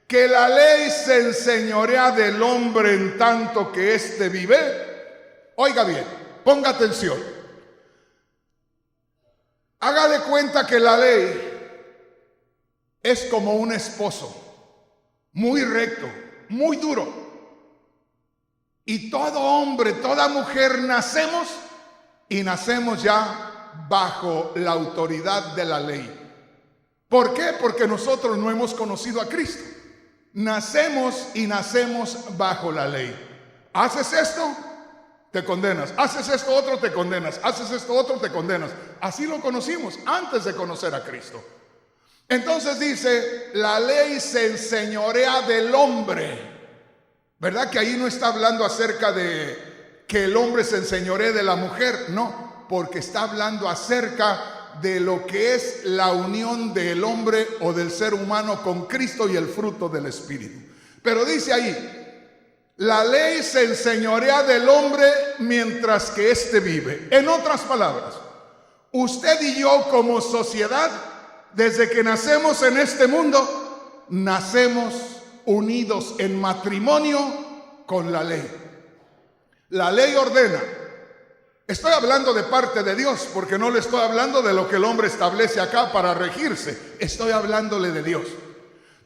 Speaker 1: que la ley se enseñorea del hombre en tanto que éste vive? Oiga bien, ponga atención. Haga de cuenta que la ley es como un esposo, muy recto, muy duro. Y todo hombre, toda mujer nacemos y nacemos ya bajo la autoridad de la ley. ¿Por qué? Porque nosotros no hemos conocido a Cristo. Nacemos y nacemos bajo la ley. ¿Haces esto? Te condenas. Haces esto otro, te condenas. Haces esto otro, te condenas. Así lo conocimos antes de conocer a Cristo. Entonces dice, la ley se enseñorea del hombre. ¿Verdad que ahí no está hablando acerca de que el hombre se enseñoree de la mujer? No, porque está hablando acerca de lo que es la unión del hombre o del ser humano con Cristo y el fruto del Espíritu. Pero dice ahí, la ley se enseñorea del hombre mientras que éste vive. En otras palabras, usted y yo como sociedad, desde que nacemos en este mundo, nacemos unidos en matrimonio con la ley. La ley ordena. Estoy hablando de parte de Dios, porque no le estoy hablando de lo que el hombre establece acá para regirse. Estoy hablándole de Dios.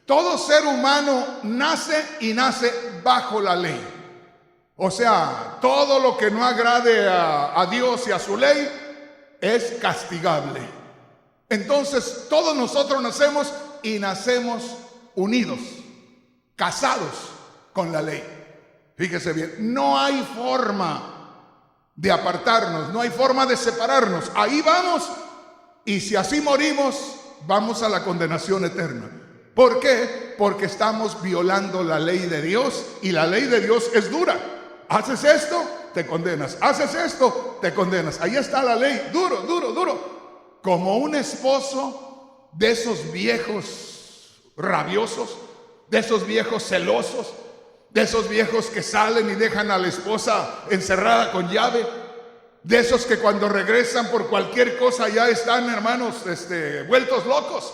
Speaker 1: Todo ser humano nace y nace bajo la ley. O sea, todo lo que no agrade a Dios y a su ley es castigable. Entonces, todos nosotros nacemos y nacemos unidos, casados con la ley. Fíjese bien, no hay forma de apartarnos, no hay forma de separarnos. Ahí vamos, y si así morimos, vamos a la condenación eterna. ¿Por qué? Porque estamos violando la ley de Dios, y la ley de Dios es dura. Haces esto, te condenas. Haces esto, te condenas. Ahí está la ley, duro, duro, duro. Como un esposo de esos viejos rabiosos, de esos viejos celosos, de esos viejos que salen y dejan a la esposa encerrada con llave, de esos que cuando regresan por cualquier cosa ya están, hermanos, vueltos locos.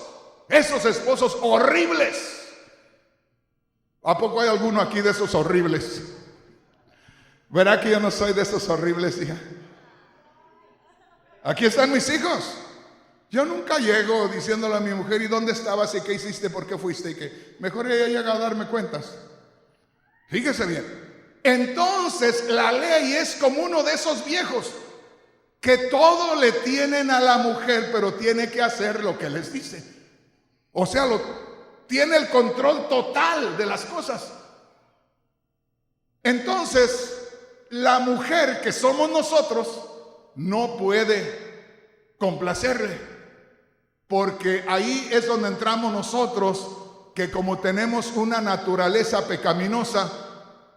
Speaker 1: Esos esposos horribles. ¿A poco hay alguno aquí de esos horribles? ¿Verá que yo no soy de esos horribles, hija? Aquí están mis hijos. Yo nunca llego diciéndole a mi mujer, ¿y dónde estabas? ¿Y qué hiciste? ¿Por qué fuiste? Y que mejor ella llega a darme cuentas. Fíjese bien. Entonces la ley es como uno de esos viejos que todo le tienen a la mujer, pero tiene que hacer lo que les dice. O sea, tiene el control total de las cosas. Entonces, la mujer que somos nosotros no puede complacerle, porque ahí es donde entramos nosotros, que como tenemos una naturaleza pecaminosa,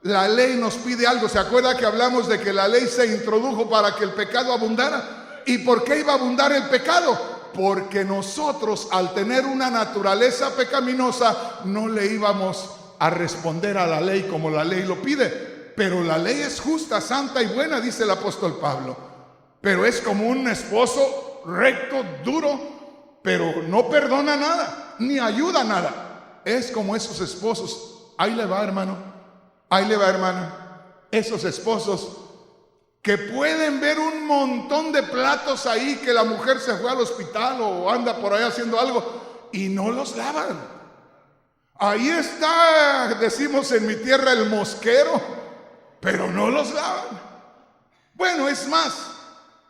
Speaker 1: la ley nos pide algo. ¿Se acuerda que hablamos de que la ley se introdujo para que el pecado abundara? ¿Y por qué iba a abundar el pecado? Porque nosotros, al tener una naturaleza pecaminosa, no le íbamos a responder a la ley como la ley lo pide. Pero la ley es justa, santa y buena, dice el apóstol Pablo. Pero es como un esposo recto, duro, pero no perdona nada, ni ayuda a nada. Es como esos esposos. Ahí le va, hermano. Ahí le va, hermana. Esos esposos que pueden ver un montón de platos ahí, que la mujer se fue al hospital o anda por ahí haciendo algo y no los lavan. Ahí está, decimos en mi tierra, el mosquero, pero no los lavan. Bueno, es más,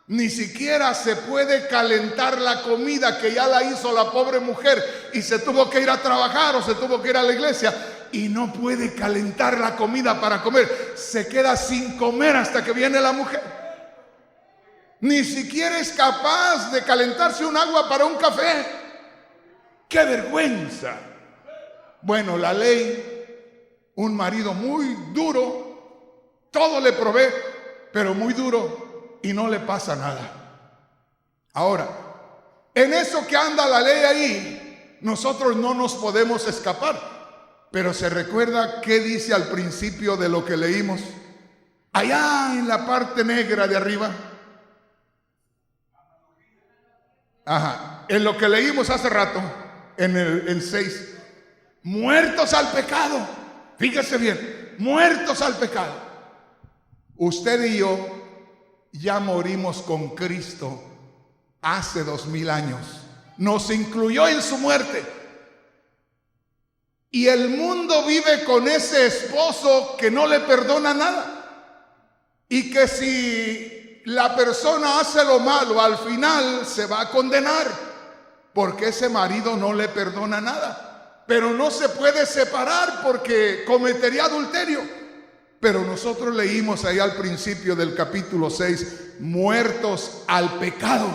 Speaker 1: ni siquiera se puede calentar la comida que ya la hizo la pobre mujer y se tuvo que ir a trabajar o se tuvo que ir a la iglesia. Y no puede calentar la comida para comer. Se queda sin comer hasta que viene la mujer. Ni siquiera es capaz de calentarse un agua para un café. ¡Qué vergüenza! Bueno, la ley, un marido muy duro, todo le provee, pero muy duro y no le pasa nada. Ahora, en eso que anda la ley ahí, nosotros no nos podemos escapar. Pero se recuerda qué dice al principio de lo que leímos. Allá en la parte negra de arriba. Ajá. En lo que leímos hace rato, en el 6. Muertos al pecado. Fíjese bien. Muertos al pecado. Usted y yo ya morimos con Cristo hace 2000 años. Nos incluyó en su muerte. Y el mundo vive con ese esposo que no le perdona nada. Y que si la persona hace lo malo, al final se va a condenar. Porque ese marido no le perdona nada. Pero no se puede separar porque cometería adulterio. Pero nosotros leímos ahí al principio del capítulo 6, muertos al pecado.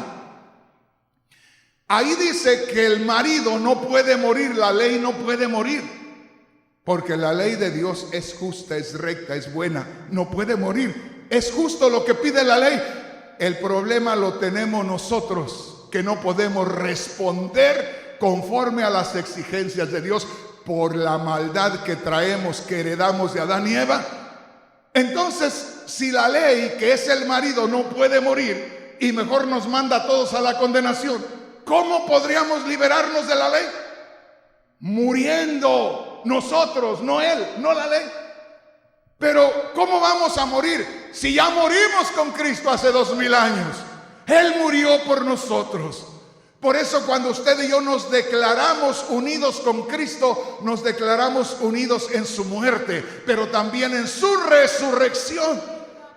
Speaker 1: Ahí dice que el marido no puede morir, la ley no puede morir, porque la ley de Dios es justa, es recta, es buena, no puede morir. Es justo lo que pide la ley. El problema lo tenemos nosotros, que no podemos responder conforme a las exigencias de Dios por la maldad que traemos, que heredamos de Adán y Eva. Entonces, si la ley, que es el marido, no puede morir y mejor nos manda a todos a la condenación, ¿cómo podríamos liberarnos de la ley? Muriendo nosotros, no él, no la ley. Pero ¿cómo vamos a morir si ya morimos con Cristo hace 2000 años? Él murió por nosotros. Por eso cuando usted y yo nos declaramos unidos con Cristo, nos declaramos unidos en su muerte, pero también en su resurrección.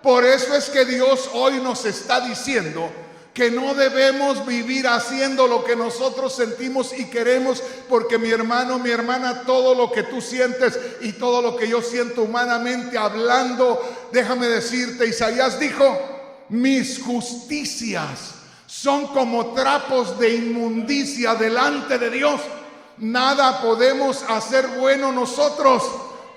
Speaker 1: Por eso es que Dios hoy nos está diciendo que no debemos vivir haciendo lo que nosotros sentimos y queremos, porque mi hermano, mi hermana, todo lo que tú sientes y todo lo que yo siento humanamente hablando, déjame decirte, Isaías dijo, mis justicias son como trapos de inmundicia delante de Dios. Nada podemos hacer bueno nosotros.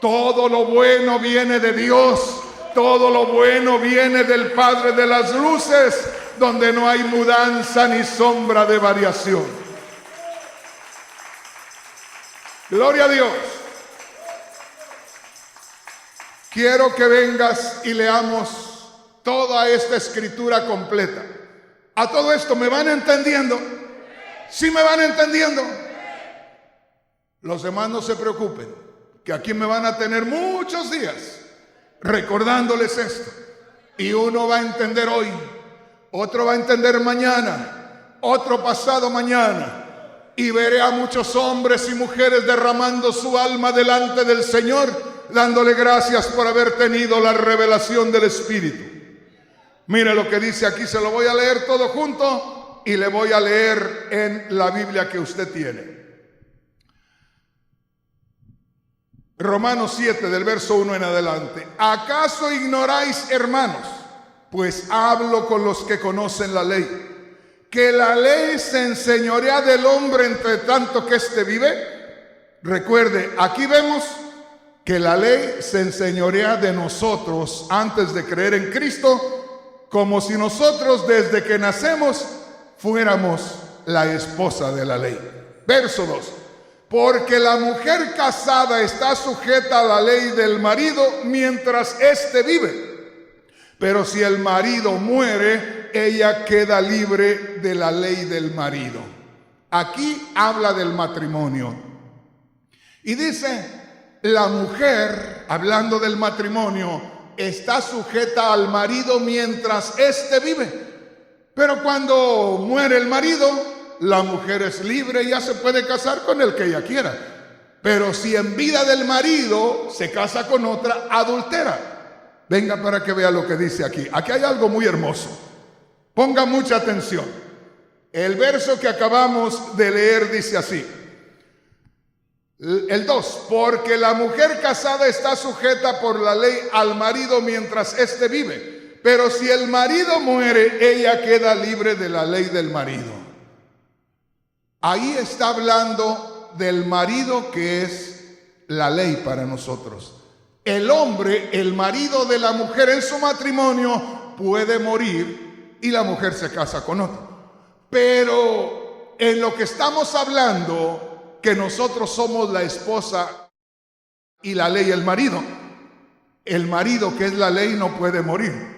Speaker 1: Todo lo bueno viene de Dios. Todo lo bueno viene del Padre de las luces, donde no hay mudanza ni sombra de variación. Gloria a Dios. Quiero que vengas y leamos toda esta escritura completa. A todo esto, ¿me van entendiendo? ¿Sí me van entendiendo? Los demás no se preocupen, que aquí me van a tener muchos días recordándoles esto. Y uno va a entender hoy, otro va a entender mañana, otro pasado mañana. Y veré a muchos hombres y mujeres derramando su alma delante del Señor, dándole gracias por haber tenido la revelación del Espíritu. Mire lo que dice aquí, se lo voy a leer todo junto y le voy a leer en la Biblia que usted tiene. Romanos 7, del verso 1 en adelante. ¿Acaso ignoráis, hermanos? Pues hablo con los que conocen la ley, que la ley se enseñorea del hombre entre tanto que éste vive. Recuerde, aquí vemos que la ley se enseñorea de nosotros antes de creer en Cristo, como si nosotros desde que nacemos fuéramos la esposa de la ley. Verso 2. Porque la mujer casada está sujeta a la ley del marido mientras éste vive. Pero si el marido muere, ella queda libre de la ley del marido. Aquí habla del matrimonio. Y dice, la mujer, hablando del matrimonio, está sujeta al marido mientras éste vive. Pero cuando muere el marido, la mujer es libre y ya se puede casar con el que ella quiera. Pero si en vida del marido se casa con otra, adultera. Venga para que vea lo que dice aquí. Aquí hay algo muy hermoso. Ponga mucha atención. El verso que acabamos de leer dice así. El 2. Porque la mujer casada está sujeta por la ley al marido mientras éste vive. Pero si el marido muere, ella queda libre de la ley del marido. Ahí está hablando del marido, que es la ley para nosotros. El hombre, el marido de la mujer en su matrimonio, puede morir y la mujer se casa con otro. Pero en lo que estamos hablando, que nosotros somos la esposa y la ley el marido. El marido, que es la ley, no puede morir.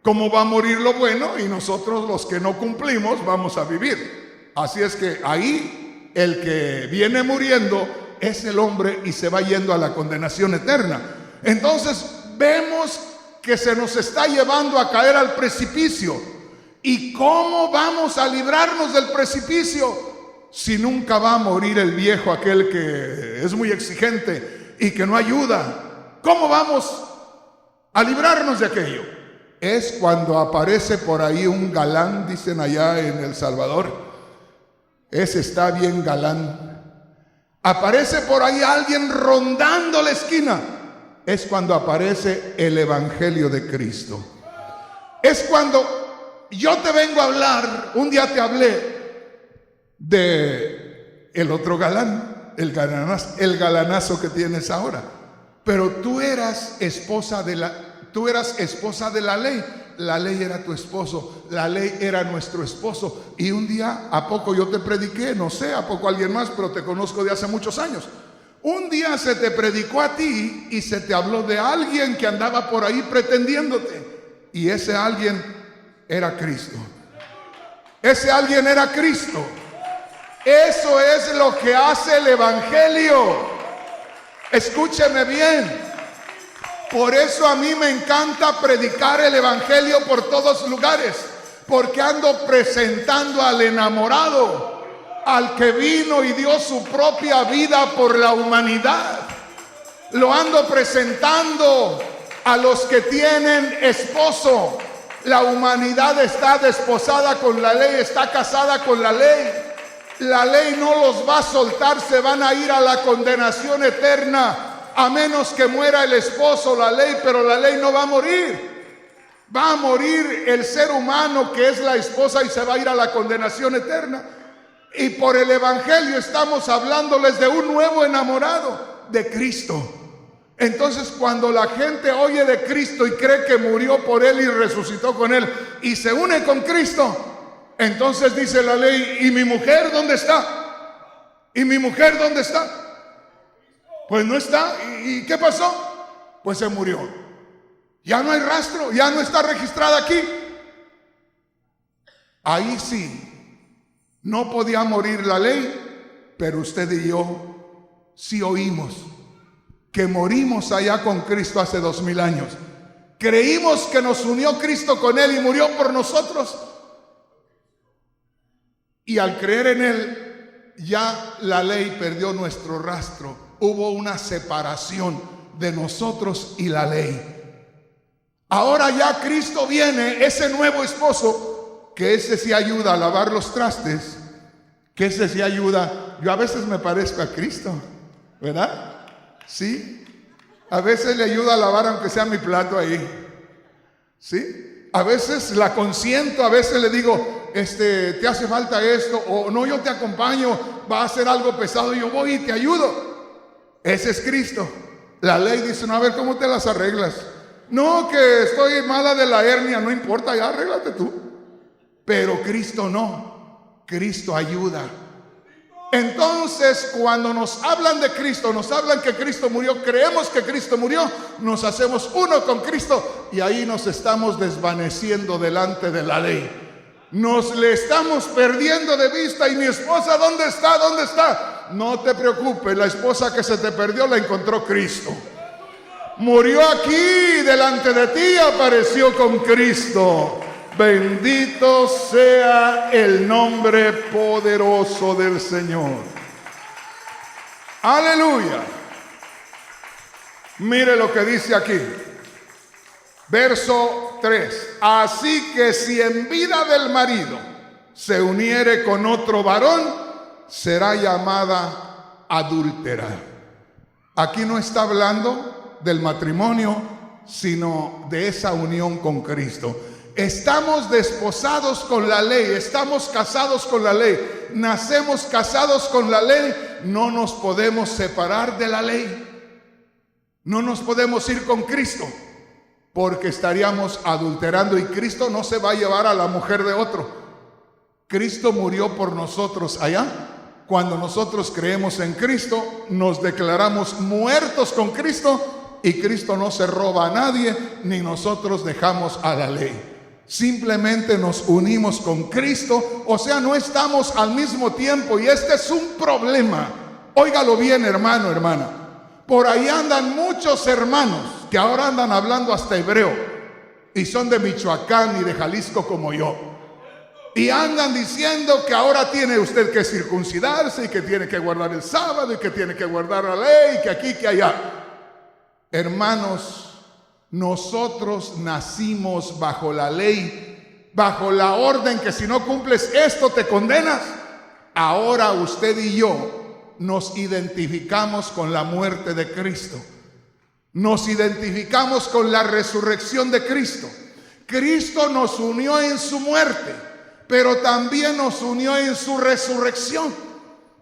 Speaker 1: ¿Cómo va a morir lo bueno? Y nosotros, los que no cumplimos, vamos a vivir. Así es que ahí el que viene muriendo es el hombre y se va yendo a la condenación eterna. Entonces vemos que se nos está llevando a caer al precipicio. ¿Y cómo vamos a librarnos del precipicio si nunca va a morir el viejo, aquel que es muy exigente y que no ayuda? ¿Cómo vamos a librarnos de aquello? Es cuando aparece por ahí un galán, dicen allá en El Salvador. Ese está bien galán. Aparece por ahí alguien rondando la esquina. Es cuando aparece el Evangelio de Cristo. Es cuando yo te vengo a hablar. Un día te hablé de el otro galán, el galanazo que tienes ahora. Pero tú eras esposa de la ley. La ley era tu esposo, la ley era nuestro esposo. Y un día, ¿a poco yo te prediqué? No sé, ¿a poco alguien más? Pero te conozco de hace muchos años. Un día se te predicó a ti y se te habló de alguien que andaba por ahí pretendiéndote. Y ese alguien era Cristo. Ese alguien era Cristo. Eso es lo que hace el Evangelio. Escúcheme bien. Por eso a mí me encanta predicar el Evangelio por todos lugares. Porque ando presentando al enamorado, al que vino y dio su propia vida por la humanidad. Lo ando presentando a los que tienen esposo. La humanidad está desposada con la ley, está casada con la ley. La ley no los va a soltar, se van a ir a la condenación eterna, a menos que muera el esposo, la ley, pero la ley no va a morir. Va a morir el ser humano, que es la esposa, y se va a ir a la condenación eterna. Y por el Evangelio estamos hablándoles de un nuevo enamorado, de Cristo. Entonces, cuando la gente oye de Cristo y cree que murió por él y resucitó con él y se une con Cristo, entonces dice la ley: ¿y mi mujer dónde está? ¿Y mi mujer dónde está? Pues no está. ¿Y qué pasó? Pues se murió. Ya no hay rastro, ya no está registrada aquí. Ahí sí, no podía morir la ley, pero usted y yo si oímos que morimos allá con Cristo hace 2000 años, creímos que nos unió Cristo con Él y murió por nosotros, y al creer en Él, ya la ley perdió nuestro rastro. Hubo una separación de nosotros y la ley. Ahora ya Cristo viene, ese nuevo esposo, que ese sí ayuda a lavar los trastes, que ese sí ayuda. Yo a veces me parezco a Cristo, ¿verdad? Sí. A veces le ayuda a lavar aunque sea mi plato ahí. ¿Sí? A veces la consiento, a veces le digo, te hace falta esto, o no, yo te acompaño, va a ser algo pesado, y yo voy y te ayudo. Ese es Cristo. La ley dice, no, a ver cómo te las arreglas. No, que estoy mala de la hernia, no importa, ya arréglate tú. Pero Cristo no, Cristo ayuda. Entonces, cuando nos hablan de Cristo, nos hablan que Cristo murió, creemos que Cristo murió, nos hacemos uno con Cristo y ahí nos estamos desvaneciendo delante de la ley. Nos le estamos perdiendo de vista. Y mi esposa, ¿dónde está? ¿Dónde está? No te preocupes, la esposa que se te perdió la encontró Cristo. Murió aquí delante de ti y apareció con Cristo. Bendito sea el nombre poderoso del Señor. Aleluya. Mire lo que dice aquí. Verso 3. Así que si en vida del marido se uniere con otro varón, será llamada adúltera. Aquí no está hablando del matrimonio, sino de esa unión con Cristo. Estamos desposados con la ley, estamos casados con la ley, nacemos casados con la ley, no nos podemos separar de la ley, no nos podemos ir con Cristo, porque estaríamos adulterando, y Cristo no se va a llevar a la mujer de otro. Cristo murió por nosotros allá. Cuando nosotros creemos en Cristo, nos declaramos muertos con Cristo, y Cristo no se roba a nadie, ni nosotros dejamos a la ley. Simplemente nos unimos con Cristo, o sea, no estamos al mismo tiempo, y este es un problema. Óigalo bien, hermano, hermana. Por ahí andan muchos hermanos que ahora andan hablando hasta hebreo, y son de Michoacán y de Jalisco como yo, y andan diciendo que ahora tiene usted que circuncidarse, y que tiene que guardar el sábado, y que tiene que guardar la ley, que aquí, que allá. Hermanos, nosotros nacimos bajo la ley, bajo la orden que si no cumples esto te condenas. Ahora usted y yo nos identificamos con la muerte de Cristo. Nos identificamos con la resurrección de Cristo. Cristo nos unió en su muerte, pero también nos unió en su resurrección.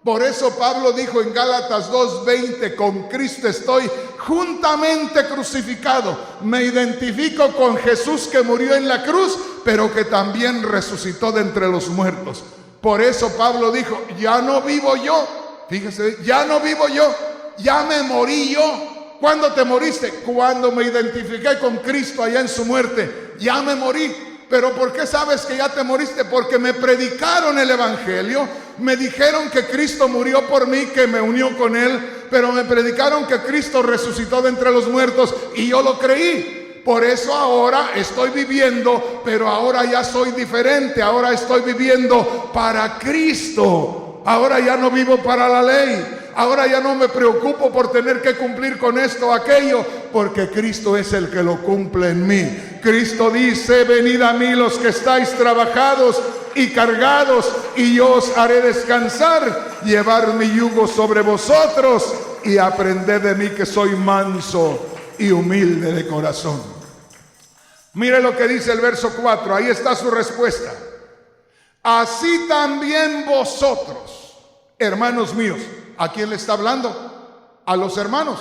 Speaker 1: Por eso Pablo dijo en Gálatas 2:20, con Cristo estoy juntamente crucificado. Me identifico con Jesús, que murió en la cruz, pero que también resucitó de entre los muertos. Por eso Pablo dijo, ya no vivo yo. Fíjese, ya no vivo yo, ya me morí yo. ¿Cuándo te moriste? Cuando me identifiqué con Cristo allá en su muerte. Ya me morí. ¿Pero por qué sabes que ya te moriste? Porque me predicaron el evangelio, me dijeron que Cristo murió por mí, que me unió con Él, pero me predicaron que Cristo resucitó de entre los muertos y yo lo creí. Por eso ahora estoy viviendo, pero ahora ya soy diferente, ahora estoy viviendo para Cristo. Ahora ya no vivo para la ley. Ahora ya no me preocupo por tener que cumplir con esto o aquello, porque Cristo es el que lo cumple en mí. Cristo dice, venid a mí los que estáis trabajados y cargados, y yo os haré descansar. Llevar mi yugo sobre vosotros y aprended de mí, que soy manso y humilde de corazón. Mire lo que dice el verso 4, ahí está su respuesta. Así también vosotros, hermanos míos. ¿A quién le está hablando? A los hermanos.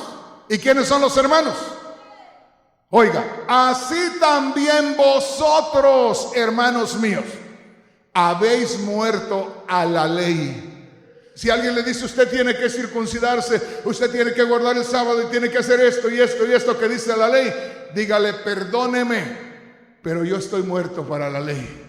Speaker 1: ¿Y quiénes son los hermanos? Oiga, así también vosotros, hermanos míos, habéis muerto a la ley. Si alguien le dice, usted tiene que circuncidarse, usted tiene que guardar el sábado y tiene que hacer esto y esto y esto que dice la ley, dígale, perdóneme, pero yo estoy muerto para la ley.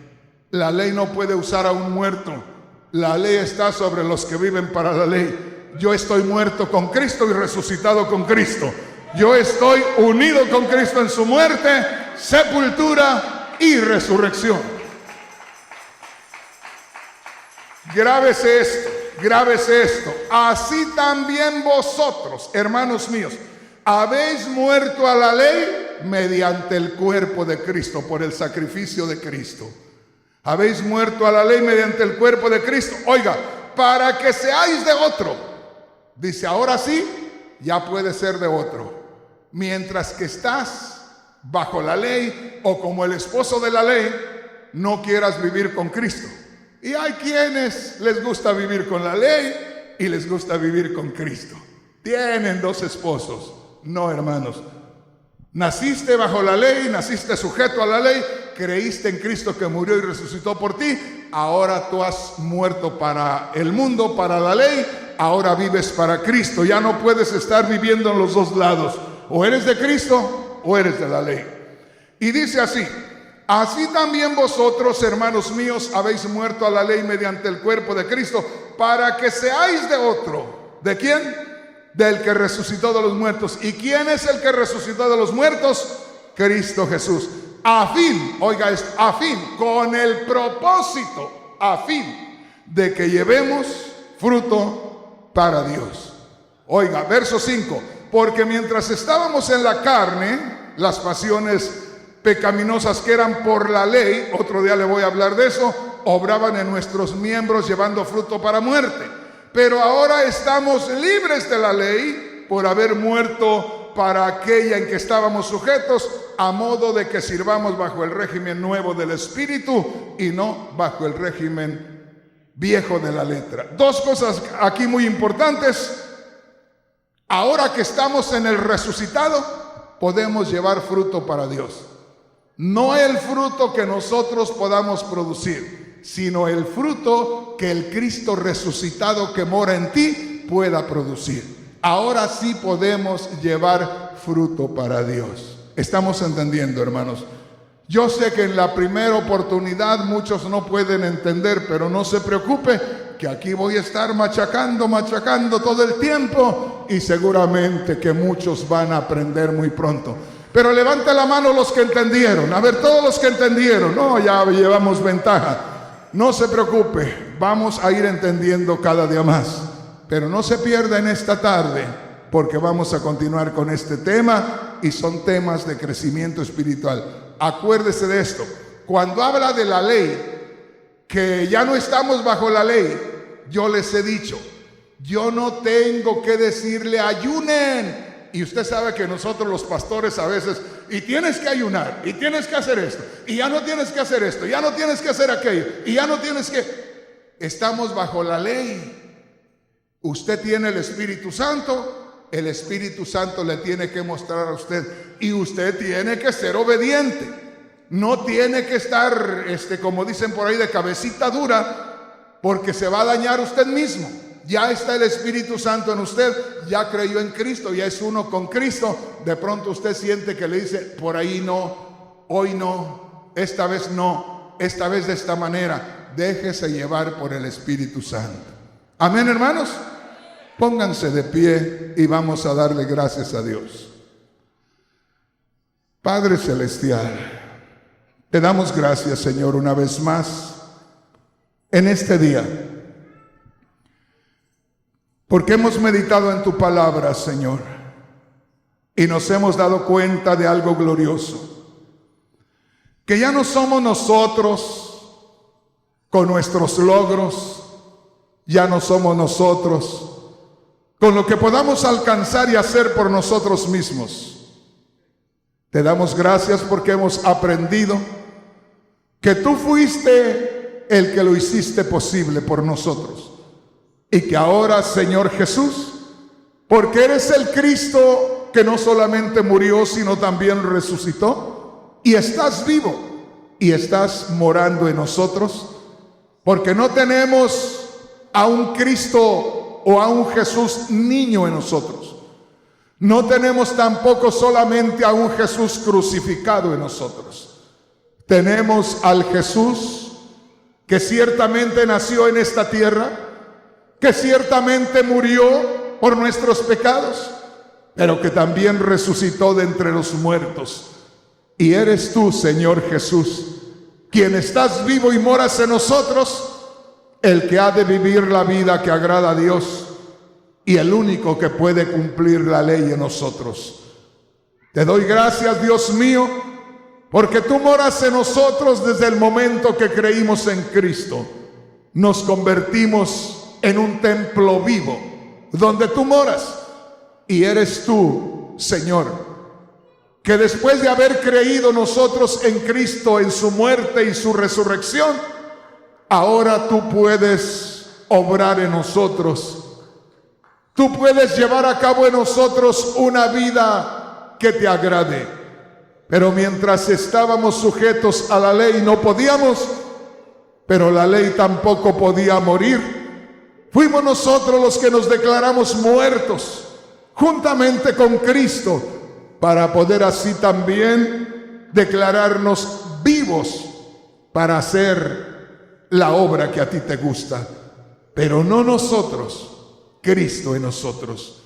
Speaker 1: La ley no puede usar a un muerto. La ley está sobre los que viven para la ley. yo estoy muerto con Cristo y resucitado con Cristo. Yo estoy unido con Cristo en su muerte, sepultura y resurrección. Grábese esto, grábese esto. Así también vosotros, hermanos míos, habéis muerto a la ley mediante el cuerpo de Cristo, por el sacrificio de Cristo. Habéis muerto a la ley mediante el cuerpo de Cristo. Oiga, para que seáis de otro. Dice, ahora sí, ya puede ser de otro. Mientras que estás bajo la ley o como el esposo de la ley, no quieras vivir con Cristo. Y hay quienes les gusta vivir con la ley y les gusta vivir con Cristo. Tienen dos esposos. No, hermanos. Naciste bajo la ley, naciste sujeto a la ley, creíste en Cristo que murió y resucitó por ti. Ahora tú has muerto para el mundo, para la ley. Ahora vives para Cristo. Ya no puedes estar viviendo en los dos lados. O eres de Cristo o eres de la ley. Y dice así: así también vosotros, hermanos míos, habéis muerto a la ley mediante el cuerpo de Cristo, para que seáis de otro. ¿De quién? Del que resucitó de los muertos. ¿Y quién es el que resucitó de los muertos? Cristo Jesús. A fin, oiga esto, a fin, con el propósito, a fin de que llevemos fruto para Dios. Oiga, verso 5. Porque mientras estábamos en la carne, las pasiones pecaminosas que eran por la ley, otro día le voy a hablar de eso, obraban en nuestros miembros llevando fruto para muerte. Pero ahora estamos libres de la ley por haber muerto para aquella en que estábamos sujetos, a modo de que sirvamos bajo el régimen nuevo del Espíritu y no bajo el régimen viejo de la letra. Dos cosas aquí muy importantes. Ahora que estamos en el resucitado, podemos llevar fruto para Dios. No el fruto que nosotros podamos producir, sino el fruto que el Cristo resucitado que mora en ti pueda producir. Ahora sí podemos llevar fruto para Dios. ¿Estamos entendiendo, hermanos? Yo sé que en la primera oportunidad muchos no pueden entender, pero no se preocupe, que aquí voy a estar machacando todo el tiempo y seguramente que muchos van a aprender muy pronto. Pero levante la mano los que entendieron. A ver, todos los que entendieron. No, ya llevamos ventaja. No se preocupe, vamos a ir entendiendo cada día más. Pero no se pierda en esta tarde, porque vamos a continuar con este tema y son temas de crecimiento espiritual. Acuérdese de esto. Cuando habla de la ley, que ya no estamos bajo la ley, yo les he dicho, yo no tengo que decirle ayunen. Y usted sabe que nosotros los pastores a veces, y tienes que ayunar, y tienes que hacer esto, y ya no tienes que hacer esto, ya no tienes que hacer aquello, y ya no tienes que... Estamos bajo la ley. Usted tiene el Espíritu Santo, el Espíritu Santo le tiene que mostrar a usted, y usted tiene que ser obediente. No tiene que estar, como dicen por ahí, de cabecita dura, porque se va a dañar usted mismo. Ya está el Espíritu Santo en usted, ya creyó en Cristo, ya es uno con Cristo. De pronto usted siente que le dice, por ahí no, hoy no, esta vez no, esta vez de esta manera. Déjese llevar por el Espíritu Santo. Amén, hermanos. Pónganse de pie y vamos a darle gracias a Dios. Padre Celestial, te damos gracias, Señor, una vez más en este día, porque hemos meditado en tu palabra, Señor, y nos hemos dado cuenta de algo glorioso, que ya no somos nosotros con nuestros logros, ya no somos nosotros con lo que podamos alcanzar y hacer por nosotros mismos. Te damos gracias porque hemos aprendido que tú fuiste el que lo hiciste posible por nosotros. Y que ahora, Señor Jesús, porque eres el Cristo que no solamente murió, sino también resucitó, y estás vivo, y estás morando en nosotros, porque no tenemos a un Cristo o a un Jesús niño en nosotros. No tenemos tampoco solamente a un Jesús crucificado en nosotros. Tenemos al Jesús que ciertamente nació en esta tierra, que ciertamente murió por nuestros pecados, pero que también resucitó de entre los muertos. Y eres tú, Señor Jesús, quien estás vivo y moras en nosotros, el que ha de vivir la vida que agrada a Dios y el único que puede cumplir la ley en nosotros. Te doy gracias, Dios mío, porque tú moras en nosotros desde el momento que creímos en Cristo. Nos convertimos en un templo vivo donde tú moras, y eres tú, Señor, que después de haber creído nosotros en Cristo, en su muerte y su resurrección, ahora tú puedes obrar en nosotros. Tú puedes llevar a cabo en nosotros una vida que te agrade. Pero mientras estábamos sujetos a la ley no podíamos, pero la ley tampoco podía morir. Fuimos nosotros los que nos declaramos muertos juntamente con Cristo, para poder así también declararnos vivos para hacer la obra que a ti te gusta. Pero no nosotros, Cristo en nosotros.